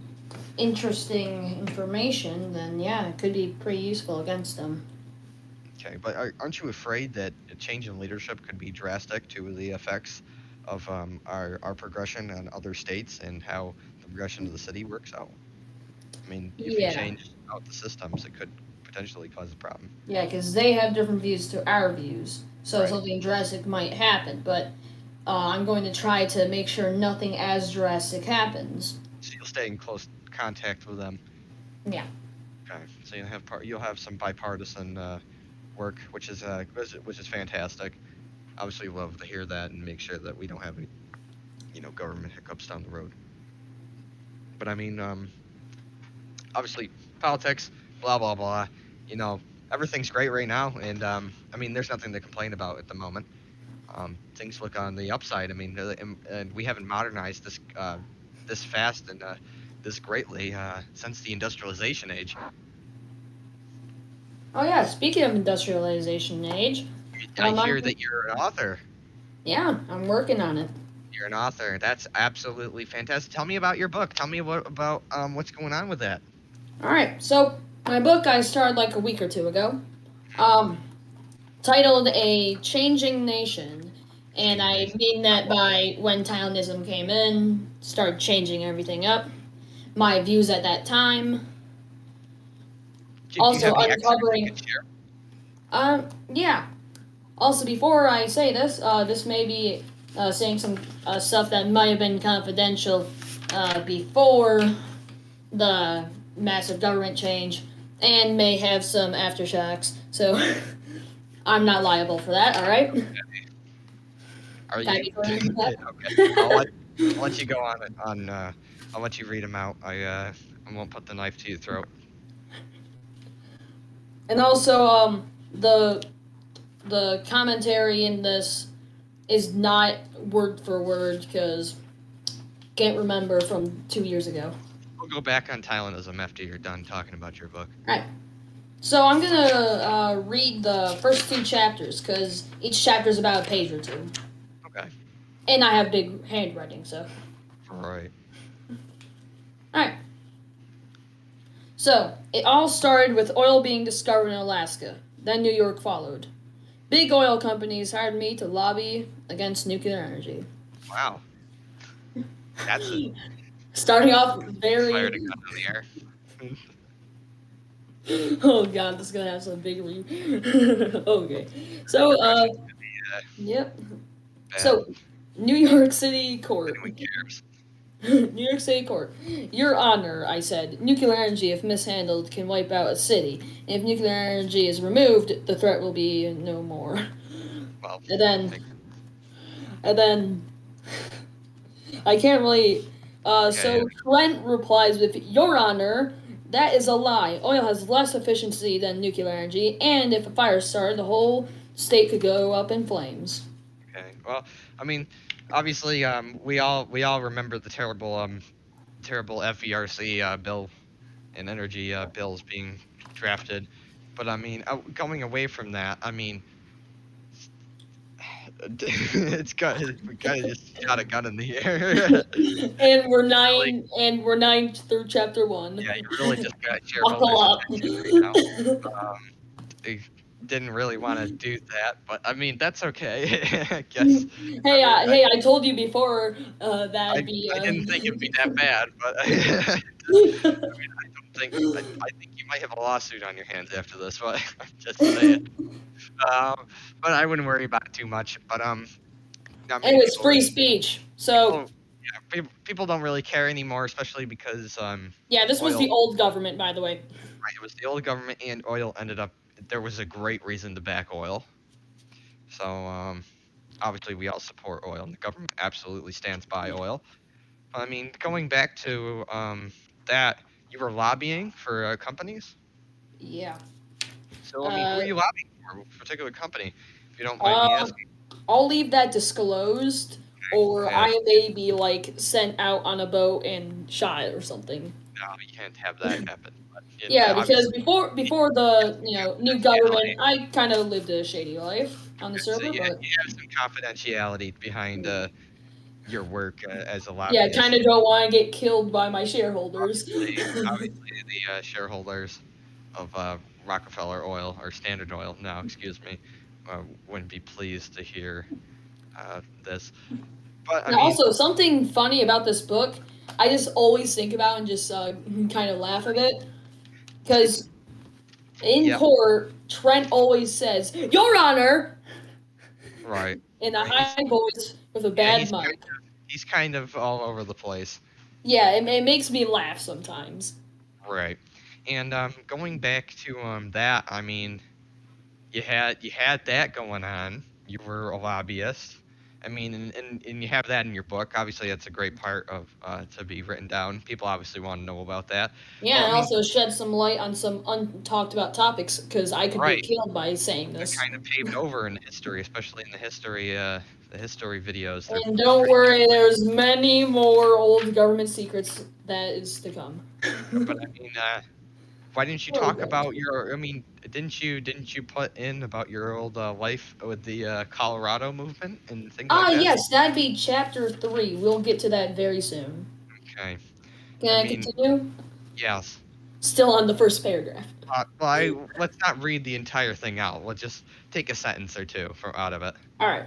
interesting information, then yeah, it could be pretty useful against them. Okay, but aren't you afraid that a change in leadership could be drastic to the effects of our progression on other states and how the progression of the city works out? I mean, if you Yeah, change out the systems, it could potentially cause a problem. yeah, because they have different views to our views, so Right. something drastic might happen. But I'm going to try to make sure nothing as drastic happens. So you'll stay in close contact with them. Yeah, Okay. So you'll have some bipartisan work, which is fantastic. Obviously, love to hear that and make sure that we don't have any government hiccups down the road. But I mean, obviously politics, blah blah blah. You know, everything's great right now, and I mean, there's nothing to complain about at the moment. Things look on the upside. I mean, and we haven't modernized this fast and this greatly since the industrialization age. oh yeah, speaking of industrialization age, I I'm hear that you're an author. yeah, I'm working on it. You're an author. That's absolutely fantastic. Tell me about your book. Tell me about what's going on with that. All right, so my book I started like a week or two ago, Mhm. um, titled "A Changing Nation," and Changing I Nation. mean that by when Taylonism came in, started changing everything up. My views at that time, Do you also have any excerpts you uncovering. could share? Yeah. Also, before I say this, this may be saying some stuff that might have been confidential before the massive government change, and may have some aftershocks. So I'm not liable for that. All right. Are Gotta you? be clear with Okay. that. I'll let you go on. I'll let you read them out. I won't put the knife to your throat. And also, the commentary in this is not word for word because can't remember from 2 years ago. We'll go back on Thailandism after you're done talking about your book. Alright. So I'm gonna read the first 2 chapters because each chapter is about a page or 2. Okay. And I have big handwriting, so. Right. Alright. So, it all started with oil being discovered in Alaska. Then New York followed. Big oil companies hired me to lobby against nuclear energy. Wow. That's a Starting off very. fired a gun in the air. Oh god, this is gonna have some big Okay. So, yep. Bad. So, New York City Court. Anyone cares. New York City Court. Your Honor, I said, nuclear energy, if mishandled, can wipe out a city. And if nuclear energy is removed, the threat will be no more. Well, And then, I can't really. So Trent replies with, Your Honor, that is a lie. Oil has less efficiency than nuclear energy, and if a fire started, the whole state could go up in flames. Okay. Well, I mean, obviously, we all remember the terrible FERC bill and energy bills being drafted, but I mean, going away from that, I mean, we gotta just shot a gun in the air. And we're 9 through chapter 1. Yeah, you really just got Buckle up. shareholders' They didn't really want to do that, but I mean, that's okay. I guess. Hey, I told you before that'd I be. didn't think it'd be that bad, but I think you might have a lawsuit on your hands after this. But I'm just saying. But I wouldn't worry about it too much. But And it's free speech, so. People don't really care anymore, especially because Yeah, this was the old government, by the way. Right, it was the old government, and oil ended up. There was a great reason to back oil. So obviously we all support oil, and the government absolutely stands by oil. I mean, going back to that, you were lobbying for companies. Yeah. So I mean, who are you lobbying for? A particular company, if you don't mind me asking. I'll leave that disclosed, or I may be like sent out on a boat and shot or something. No, you can't have that happen. But, yeah, because before the new government, I kind of lived a shady life on the server. So, but you have some confidentiality behind your work as a lobbyist. Yeah, kind of don't want to get killed by my shareholders. Obviously the shareholders of Rockefeller Oil or Standard Oil, no, excuse me, wouldn't be pleased to hear this. But also, something funny about this book, I just always think about and just kind of laugh a bit, because in court, Trent always says, "Your Honor," right, in a high voice with a bad mic. He's kind of all over the place. Yeah, it makes me laugh sometimes. Right, and going back to that, I mean, you had that going on. You were a lobbyist. I mean, and you have that in your book. Obviously, that's a great part of to be written down. People obviously want to know about that. Yeah, well, and also shed some light on some untalked about topics, because I could be killed by saying this. It's kind of paved over in history, especially in the history videos. And don't worry, there's many more old government secrets that is to come. But I mean, why didn't you talk about your? I mean, didn't you put in about your old life with the Colorado movement and things like that? Yes, that'd be chapter 3. We'll get to that very soon. Okay. Can I continue? Yes. Still on the first paragraph. Let's not read the entire thing out. Let's just take a sentence or two from out of it. All right.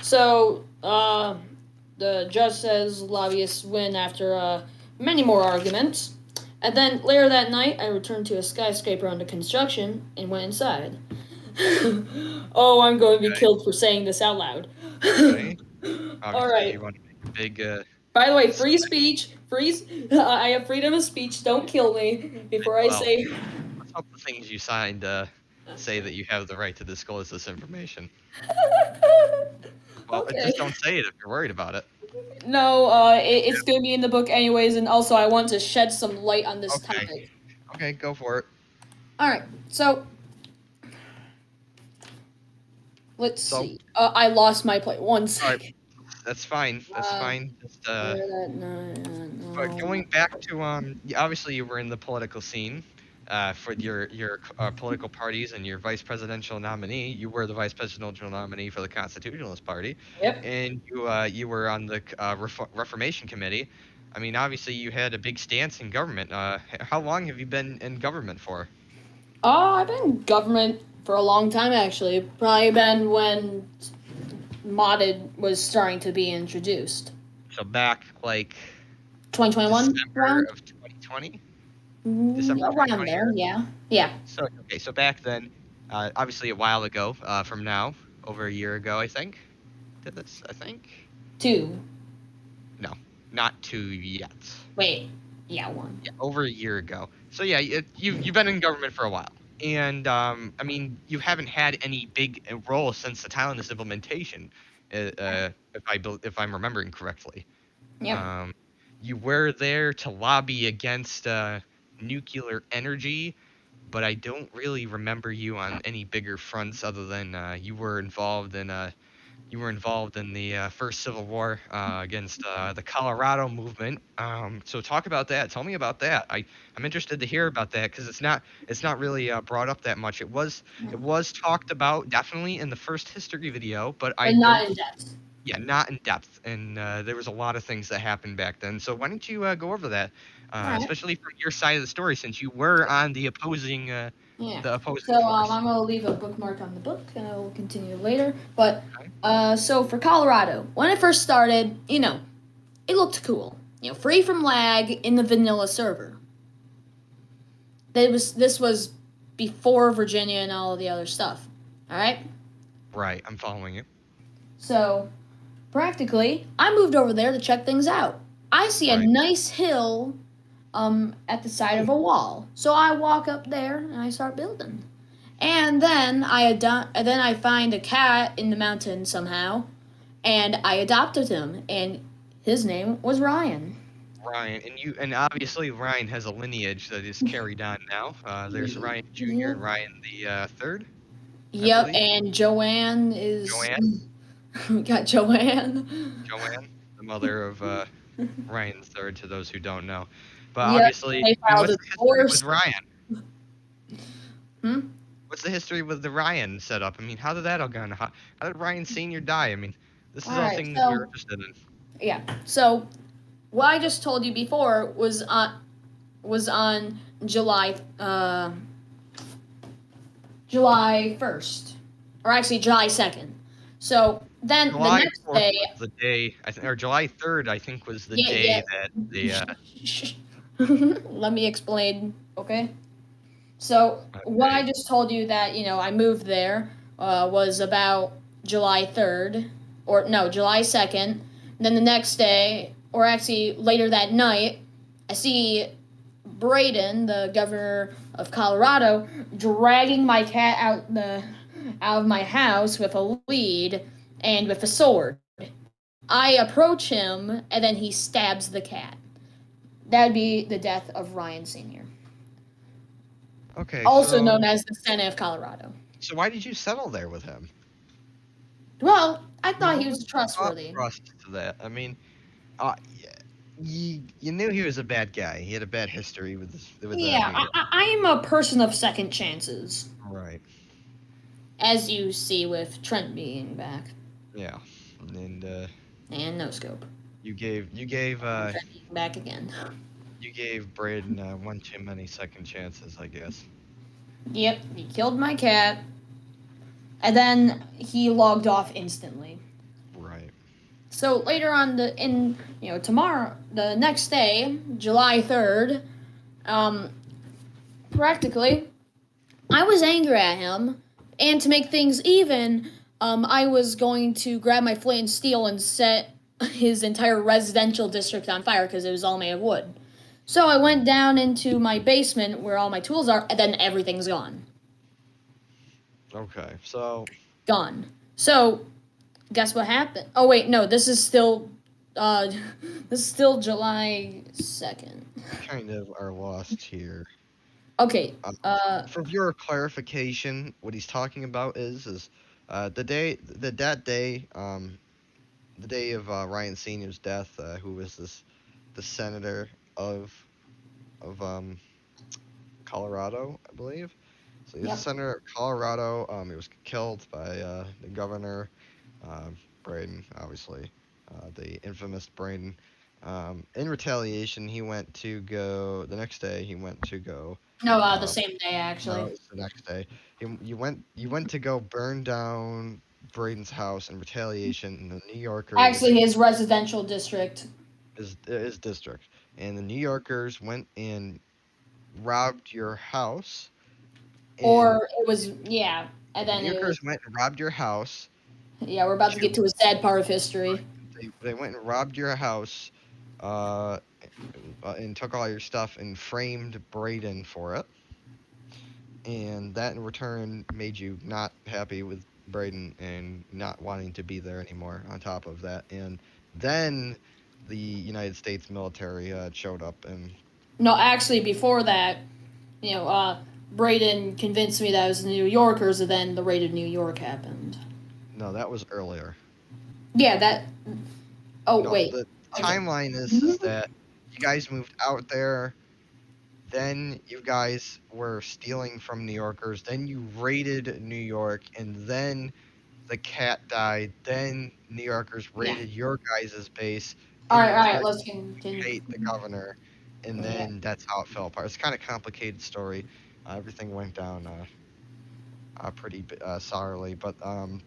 So, the judge says lobbyists win after many more arguments. And then later that night, I returned to a skyscraper under construction and went inside. Oh, I'm going to be killed for saying this out loud. Okay. All right. You want to make a big. By the way, free speech. I have freedom of speech. Don't kill me before I say. Let's hope the things you signed say that you have the right to disclose this information. Well, just don't say it if you're worried about it. No, it's gonna be in the book anyways, and also I want to shed some light on this Okay. topic. Okay, go for it. All right, so let's So, see. I lost my plate. One all right, second. that's fine. That's Uh, fine. Just where that? No, but no, going back to obviously you were in the political scene, for your political parties and your vice presidential nominee. You were the vice presidential nominee for the Constitutionalist Party, Yep. and you were on the Reformation Committee. I mean, obviously you had a big stance in government. How long have you been in government for? I've been in government for a long time actually. Probably been when modded was starting to be introduced. So back like 2021 December round? of 2020, Mm, December around 2020 there, era. yeah. Yeah. So okay, so back then, obviously a while ago, from now, over a year ago, I think. Did this? I think. 2. No, not two yet. Wait. Yeah, 1. Yeah, over a year ago. So yeah, you've been in government for a while, and I mean you haven't had any big role since the Thailand's implementation, if I'm remembering correctly. Yep. Um, you were there to lobby against nuclear energy, but I don't really remember you on any bigger fronts other than you were involved in the first Civil War against the Colorado movement. So talk about that. Tell me about that. I'm interested to hear about that because it's not really brought up that much. It was talked about definitely in the first history video, but I But not don't. in depth. Yeah, not in depth, and there was a lot of things that happened back then. So why don't you go over that, Alright. especially from your side of the story, since you were on Yeah. the opposing So force. I'm gonna leave a bookmark on the book, and I will continue later. But Okay. so for Colorado, when it first started, it looked cool. Free from lag in the vanilla server. This was before Virginia and all of the other stuff. All right. Right, I'm following you. So practically, I moved over there to check things out. I see a Right. nice hill at the side of a wall. So I walk up there and I start building. And then I find a cat in the mountain somehow, and I adopted him, and his name was Ryan. Ryan, and obviously Ryan has a lineage that is carried on now. There's Ryan Jr. and Ryan the third, I Yep, believe. and Joanne is. Joanne, We got Joanne. Joanne, the mother of Ryan the third. To those who don't know, but Yep, obviously, they I mean, filed what's a the history divorce. with Ryan? Hmm? What's the history with the Ryan setup? I mean, how did that all go on? How did Ryan Senior die? I mean, this is all Alright, things we're so, interested in. yeah. So, what I just told you before was on July 1st. Or actually, July 2nd. So, then the July next 4th day. was the day, I think, or July 3rd, I think, was the Yeah, day that they. yeah. Let me explain, okay? So what I Okay. just told you that I moved there was about July 3rd, or no, July 2nd. Then the next day, or actually later that night, I see Braden, the governor of Colorado, dragging my cat out of my house with a lead and with a sword. I approach him, and then he stabs the cat. That'd be the death of Ryan Sr., Okay, also known as the Senate of Colorado. so why did you settle there with him? Well, I I mean, thought what he was was the thought trustworthy. process to that? I mean, uh, y- you knew he was a bad guy. He had a bad history with Yeah, being I am a person of second chances, right. as you see with Trent being back Yeah, and and No Scope. you gave Trent being back again. you gave Braden one too many second chances, I guess. Yep, he killed my cat, and then he logged off instantly. Right. So later on tomorrow, the next day, July 3rd, um, practically, I was angry at him, and to make things even, I was going to grab my flint and steel and set his entire residential district on fire because it was all made of wood. So I went down into my basement where all my tools are, and then everything's gone. Okay, so Gone. So, guess what happened? Oh, wait, no, this is still this is still July 2nd. Kind of are lost here. Okay. For your clarification, what he's talking about is the day the day of Ryan Senior's death, who was the senator of Colorado, I believe. So he's a Yep. senator of Colorado. He was killed by the governor, Braden, obviously, the infamous Braden. In retaliation, he went to go the next day. He went to go. No, the Uh, same day no, actually. it was the next day. You went to go burn down Braden's house in retaliation, and the New Yorkers Actually, his residential district. his district, and the New Yorkers went and robbed your house, and Or it was, yeah. And the then New it was, Yorkers went and robbed your house. yeah, we're about to get to a sad part of history. They went and robbed your house, uh, and took all your stuff and framed Braden for it. And that in return made you not happy with Braden and not wanting to be there anymore. On top of that, and then the United States military showed up, and No, actually, before that, Braden convinced me that it was the New Yorkers, and then the raid of New York happened. no, that was earlier. Yeah, that. Oh, No, wait. the Okay. timeline is that you guys moved out there. Then you guys were stealing from New Yorkers. Then you raided New York, and then the cat died. Then New Yorkers Yeah. raided your guys' base All in right, all right. return. Let's You continue. hate the governor, and Yeah. then that's how it fell apart. It's kind of complicated story. Everything went down pretty sourly, but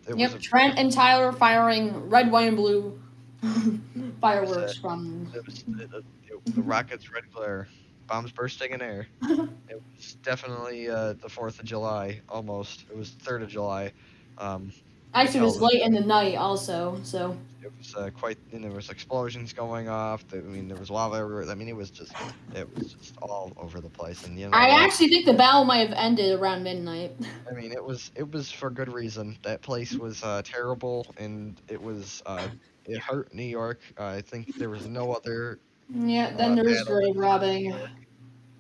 it was Yep. Trent and Tyler firing red, white, and blue it was fireworks from. the rockets red glare, bombs bursting in air. It was definitely the 4th of July, almost. It was 3rd of July. You could Actually, it tell was late in the night, also. So. it was quite, and there was explosions going off. I mean, there was lava everywhere. I mean, it was just all over the place. And you know I what? actually think the battle might have ended around midnight. I mean, it was for good reason. That place was terrible, and it hurt New York. I think there was no other Yeah, then there was battle that grave hurt New robbing. York.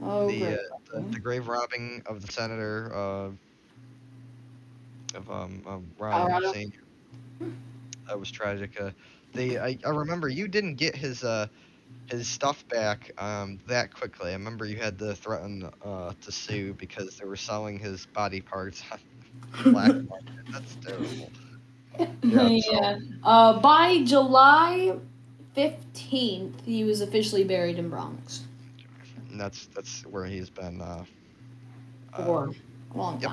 Oh, The, uh, grave the robbing. grave robbing of the senator of Ryan Colorado. Senior. That was tragic. I remember you didn't get his stuff back that quickly. I remember you had to threaten to sue because they were selling his body parts on the black market. That's terrible. Yeah. So Yeah. By July 15th, he was officially buried in Bronx that's where he's been. for a long Yep.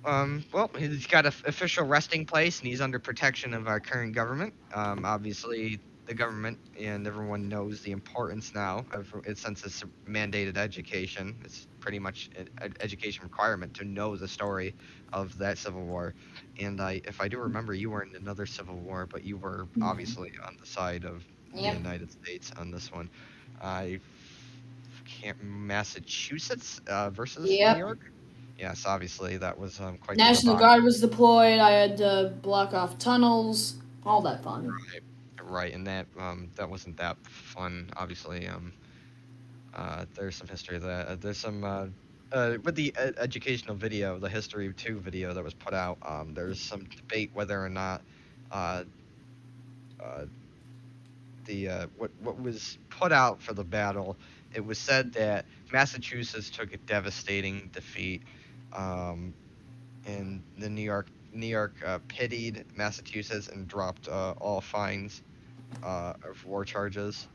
time. Well, he's got an official resting place, and he's under protection of our current government. Obviously, the government and everyone knows the importance now of it since it's mandated education. It's pretty much an education requirement to know the story of that Civil War. And if I do remember, you were in another Civil War, but you were obviously on the side of the Yep. United States on this one. I can't Massachusetts versus New Yep. York. Yes, obviously that was quite the National debacle. Guard was deployed. I had to block off tunnels. All that fun. Right, and that wasn't that fun. Obviously, there's some history of that. There's some with the educational video, the History 2 video that was put out. There's some debate whether or not uh, what was put out for the battle. It was said that Massachusetts took a devastating defeat. And the New York pitied Massachusetts and dropped all fines of war charges.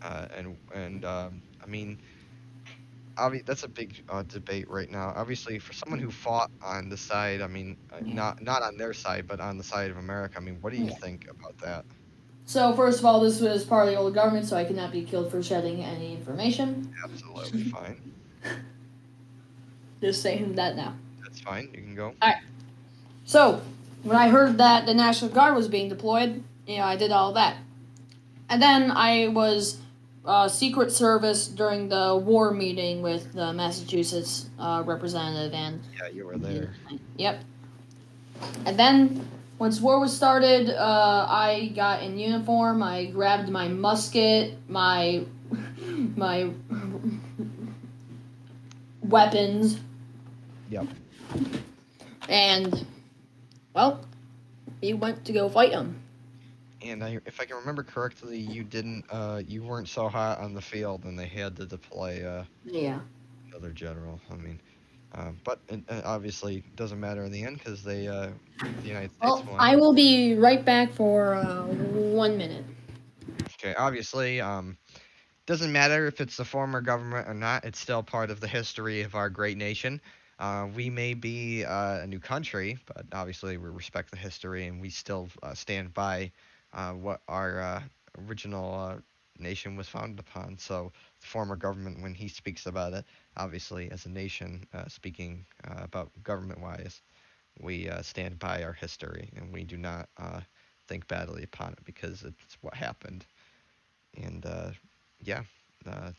I mean, that's a big debate right now. Obviously, for someone who fought on the side, I mean, Yeah. not on their side, but on the side of America. I mean, what do you Yeah. think about that? So first of all, this was part of the old government, so I cannot be killed for shedding any information. Absolutely fine. Just saying that now. That's fine. You can go. Alright. So, when I heard that the National Guard was being deployed, I did all that. And then I was Secret Service during the war meeting with the Massachusetts representative and. Yeah, you were there. Yep. And then Once war was started, I got in uniform. I grabbed my musket, my weapons, Yep. and well, we went to go fight them. And if I can remember correctly, you weren't so hot on the field, and they had to deploy Yeah. another general. I mean, but it obviously doesn't matter in the end because the United States Well, won. I will be right back for 1 minute. Okay, obviously, doesn't matter if it's the former government or not. It's still part of the history of our great nation. We may be a new country, but obviously we respect the history and we still stand by what our original nation was founded upon. So the former government, when he speaks about it, obviously as a nation speaking about government-wise, we stand by our history and we do not think badly upon it because it's what happened. And yeah, uh,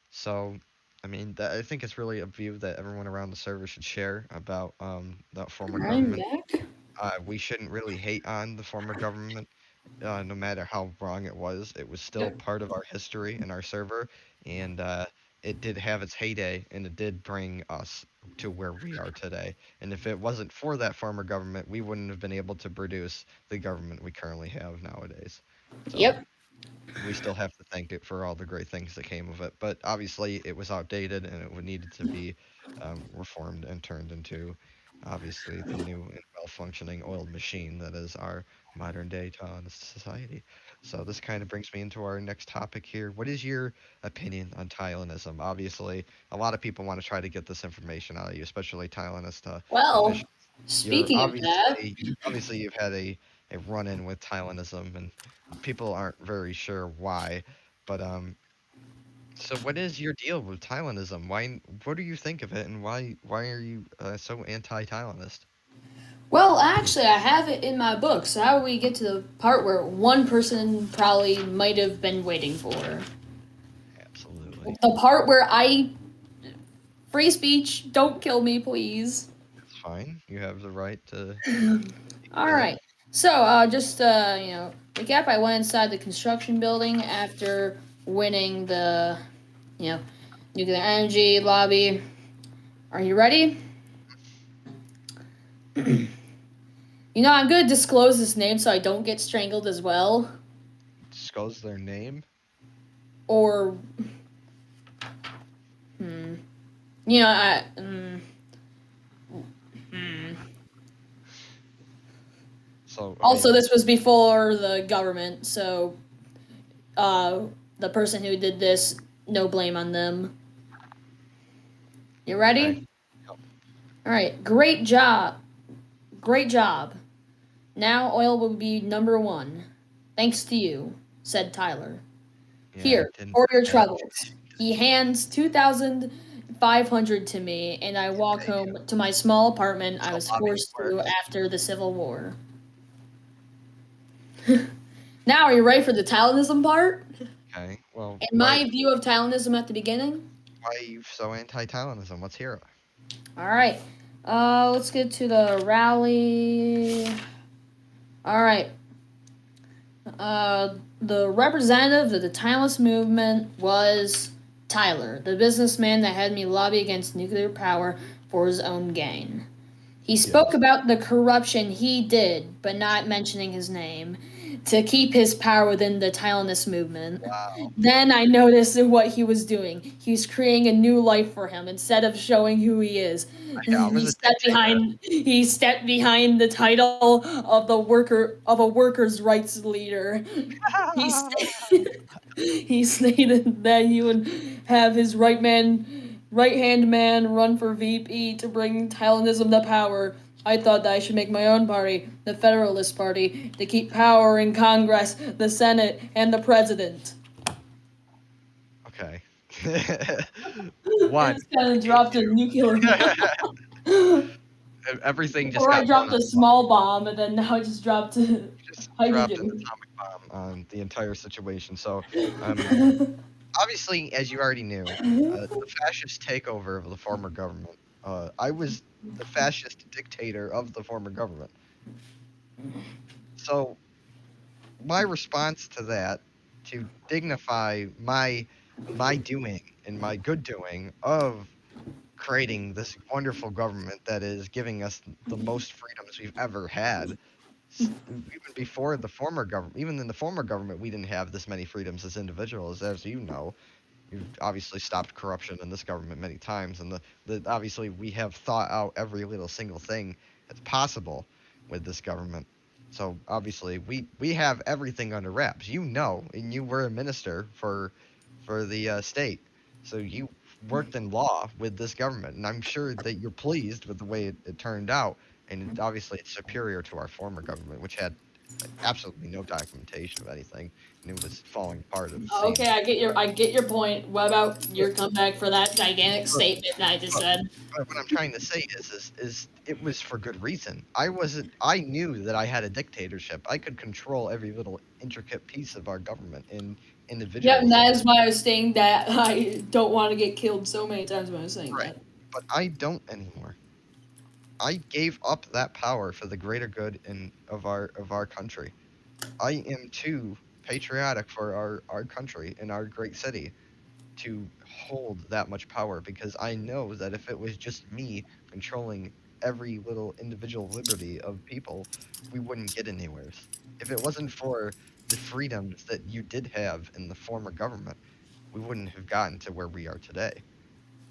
so, I mean, I think it's really a view that everyone around the server should share about that former I'm government. back. We shouldn't really hate on the former government, no matter how wrong it was. It was still Yep. part of our history and our server, and it did have its heyday, and it did bring us to where we are today. And if it wasn't for that former government, we wouldn't have been able to produce the government we currently have nowadays. So Yep. we still have to thank it for all the great things that came of it. But obviously, it was outdated and it would needed to be reformed and turned into, obviously, the new and well-functioning oiled machine that is our modern day society. So this kind of brings me into our next topic here. What is your opinion on Thailandism? Obviously, a lot of people want to try to get this information out of you, especially Thailandist Well, officials. You're speaking of that, obviously you've had a run-in with Thailandism and people aren't very sure why. But so what is your deal with Thailandism? What do you think of it, and why are you so anti-Thailandist? well, actually, I have it in my book. So how do we get to the part where one person probably might have been waiting for? Absolutely, The part where I free speech, don't kill me, please. it's fine. You have the right to All say that. right. So, just recap. I went inside the construction building after winning the, you know, nuclear energy lobby. Are you ready? I'm gonna disclose this name so I don't get strangled as well, Disclose their name. or, hmm, I. Hmm. So I Also, mean, this was before the government, so the person who did this, no blame on them. You okay. ready? All right. Great job. Great job. Now oil will be number one. Thanks to you, said Tyler. Yeah, I Here, didn't for your have troubles. He hands 2,500 to me, and I walk take home to my small apartment I how was lobbying forced to works. after the Civil War. Now, are you ready for the Talinism part? Okay. Well, And my view of Talinism at the beginning? why are you so anti-Thailandism? Let's hear it. All right. Let's get to the rally. All right. The representative of the Timeless Movement was Tyler, the businessman that had me lobby against nuclear power for his own gain. He spoke Yes. about the corruption he did, but not mentioning his name, to keep his power within the Thailandist movement. Wow. Then I noticed what he was doing. He was creating a new life for him instead of showing who he is. Yeah, I was a dictator. He stepped behind the title of a workers' rights leader. He he stated that he would have his right hand man run for VP to bring Thailandism to power. I thought that I should make my own party, the Federalist Party, to keep power in Congress, the Senate, and the President. Okay. One. It's kind of Hate dropped a nuclear bomb. everything just Or I got blown dropped up. a small bomb, and then now I just dropped Just dropped an hydrogen. atomic bomb on the entire situation. So, um, obviously, as you already knew, the fascist takeover of the former government. I was the fascist dictator of the former government. So my response to that, to dignify my doing and my good doing of creating this wonderful government that is giving us the most freedoms we've ever had. Even before the former government, even in the former government, we didn't have this many freedoms as individuals, as you know. We've obviously stopped corruption in this government many times, and the obviously we have thought out every little single thing that's possible with this government. So obviously we have everything under wraps. You know, and you were a minister for the state, so you worked in law with this government, and I'm sure that you're pleased with the way it turned out. And obviously, it's superior to our former government, which had absolutely no documentation of anything, and it was falling apart at the Okay, seams. I get your point. What about your comeback for that gigantic But, statement that I just but, said? but what I'm trying to say is it was for good reason. I knew that I had a dictatorship. I could control every little intricate piece of our government and Yeah, individual and that things. is why I was saying that I don't want to get killed so many times when I was saying Right. that. But I don't anymore. I gave up that power for the greater good of our country. I am too patriotic for our country and our great city to hold that much power, because I know that if it was just me controlling every little individual liberty of people, we wouldn't get anywhere. If it wasn't for the freedoms that you did have in the former government, we wouldn't have gotten to where we are today.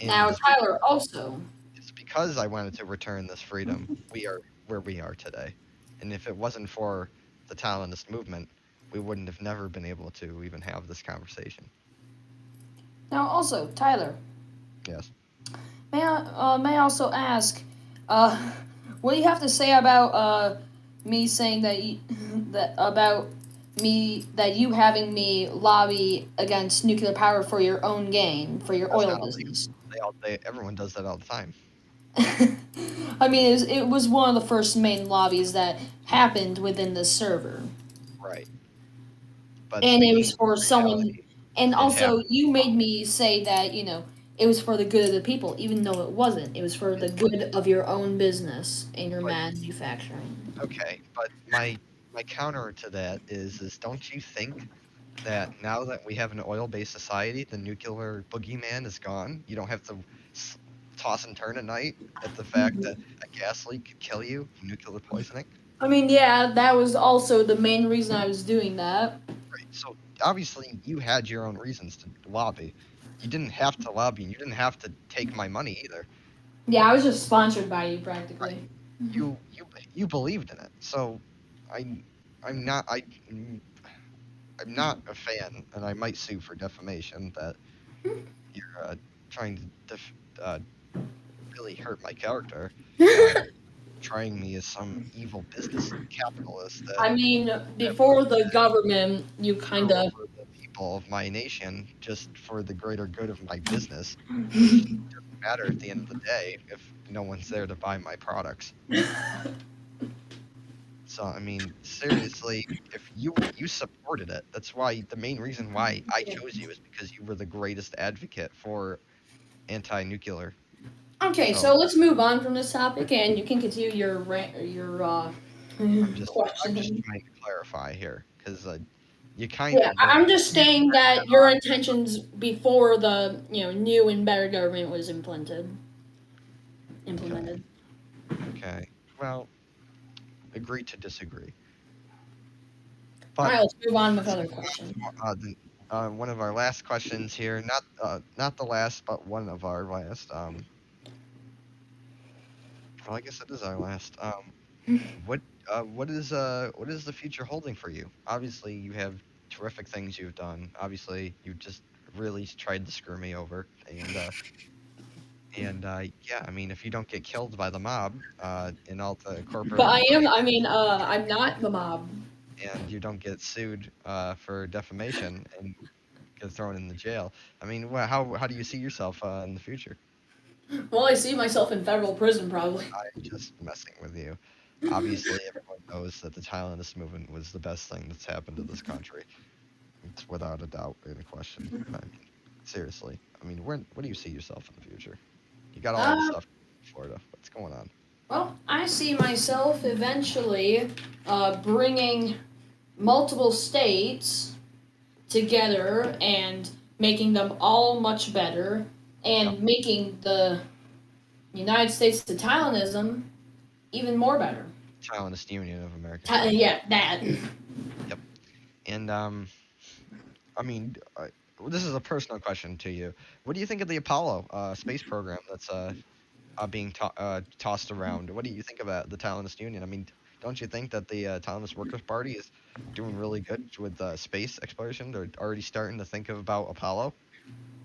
And Now, Tyler, also, it's because I wanted to return this freedom, we are where we are today. And if it wasn't for the Talonist movement, we wouldn't have never been able to even have this conversation. Tyler, Yes. may I also ask, uh, what do you have to say about me saying that that about me that you having me lobby against nuclear power for your own gain for your That's oil not illegal. business? Everyone does that all the time. I mean, it was one of the first main lobbies that happened within this server. Right. But And it speaking was for in someone, reality, and it also happened. you made me say that it was for the good of the people, even though it wasn't. It was for the But, good of your own business and your but manufacturing. okay. But my counter to that is don't you think that now that we have an oil-based society, the nuclear boogeyman is gone? You don't have to s- toss and turn at night at the fact that a gas leak could kill you from nuclear poisoning. I mean, yeah, that was also the main reason I was doing that. Right. So obviously you had your own reasons to lobby. You didn't have to lobby, and you didn't have to take my money either. Yeah, I was just sponsored by you practically. You believed in it. So I I'm not I'm not a fan, and I might sue for defamation that you're trying to uh, really hurt my character by portraying me as some evil business capitalist I mean, that wants before the government, you kind screw of. over the people of my nation just for the greater good of my business, which doesn't matter at the end of the day if no one's there to buy my products. So I mean, seriously, if you supported it, that's why the main reason why I chose you is because you were the greatest advocate for anti-nuclear. Okay, So so let's move on from this topic, and you can continue your I'm just question. trying to clarify here because you kind Yeah, of went I'm just you saying went that your intentions before the new and better government was okay, implemented. okay. Well, agree to disagree. All But right, let's move on with let's other move on questions. to one of our last questions here. Not the last, but one of our last. Well, I guess it is our last. What what is the future holding for you? Obviously, you have terrific things you've done. Obviously, you just really tried to screw me over, and yeah, I mean, if you don't get killed by the mob, and all the But corporate I am. I corporations, mean, I'm not the mob. and you don't get sued for defamation and get thrown in the jail, I mean, how do you see yourself in the future? Well, I see myself in federal prison probably. I'm just messing with you. Obviously, everyone knows that the Thailandist movement was the best thing that's happened to this country. It's without a doubt in a question. I mean, seriously. I mean, where do you see yourself in the future? You got all the Uh, stuff in Florida. What's going on? Well, I see myself eventually bringing multiple states together and making them all much better Yep. and making the United States to Thailandism even more better. Zionist Union of America. Yeah, that. Yep. And I mean, this is a personal question to you. What do you think of the Apollo space program that's being tossed around? What do you think about the Zionist Union? I mean, don't you think that the Zionist Workers' Party is doing really good with space exploration? They're already starting to think about Apollo.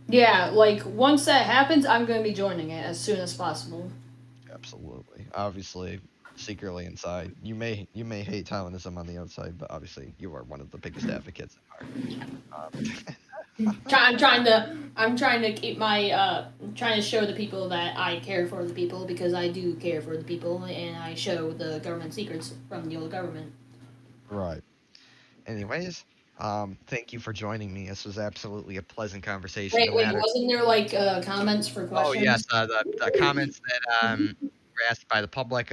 Yeah, like once that happens, I'm going to be joining it as soon as possible. Absolutely. Obviously, secretly inside, you may hate Taiwanism on the outside, but obviously you are one of the biggest advocates in I'm trying to keep my trying to show the people that I care for the people because I do care for the people and I show the government secrets from the old government. Right. Anyways, thank you for joining me. This was absolutely a pleasant conversation. Wait, No wait, matter. wasn't there like comments for Oh yes, questions? the comments that were asked by the public.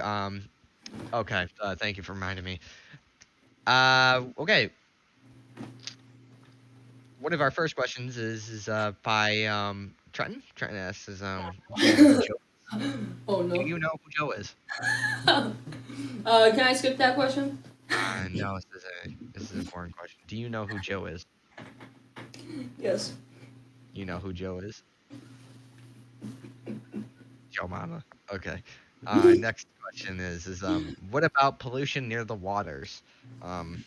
Okay. Thank you for reminding me. Okay. One of our first questions is by Trenton. Trenton asks, "Is do you know who Joe? Oh Do no. you know who Joe is?" Can I skip that question? No, this is an important question. Do you know who Joe is? Yes. You know who Joe is? Joe Mama. Okay. Next question is what about pollution near the waters? Um,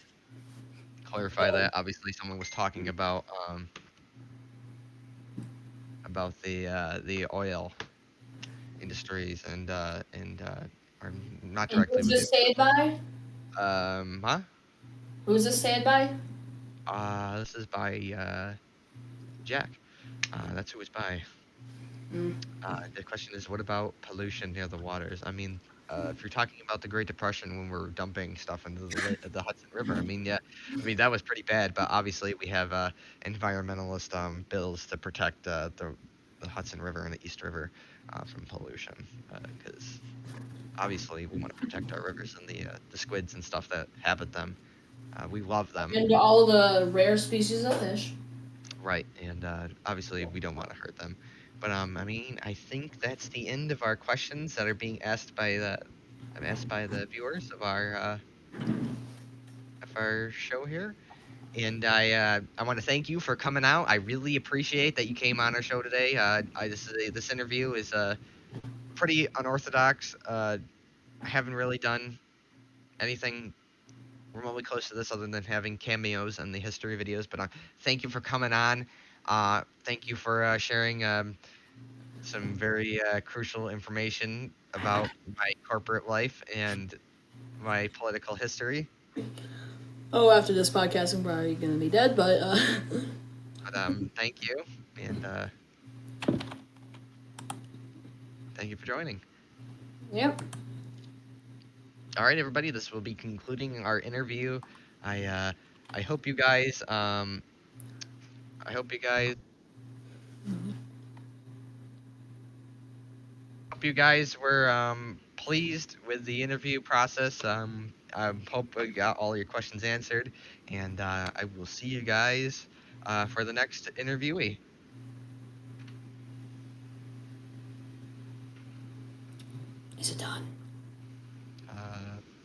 clarify that. Obviously, someone was talking about the oil industries or not And directly who's with the this said by? huh? Who's this said by? This is by Jack. That's who it's by. Mm. The question is, what about pollution near the waters? I mean, if you're talking about the Great Depression when we're dumping stuff into the Hudson River, I mean, yeah, I mean that was pretty bad. But obviously, we have environmentalist bills to protect the Hudson River and the East River from pollution, because obviously we want to protect our rivers and the squids and stuff that habit them. We love them, And all the rare species of fish. right? And obviously we don't want to hurt them. But I mean, I think that's the end of our questions that are being asked by the viewers of our show here. And I want to thank you for coming out. I really appreciate that you came on our show today. This interview is pretty unorthodox. I haven't really done anything remotely close to this other than having cameos and the history videos. But thank you for coming on. Thank you for sharing some very crucial information about my corporate life and my political history. Oh, after this podcast, I'm probably gonna be dead, but But thank you, and thank you for joining. yep. All right, everybody, this will be concluding our interview. I uh, I hope you guys I hope you guys were pleased with the interview process. I hope we got all your questions answered, and I will see you guys for the next interviewee. Is it done?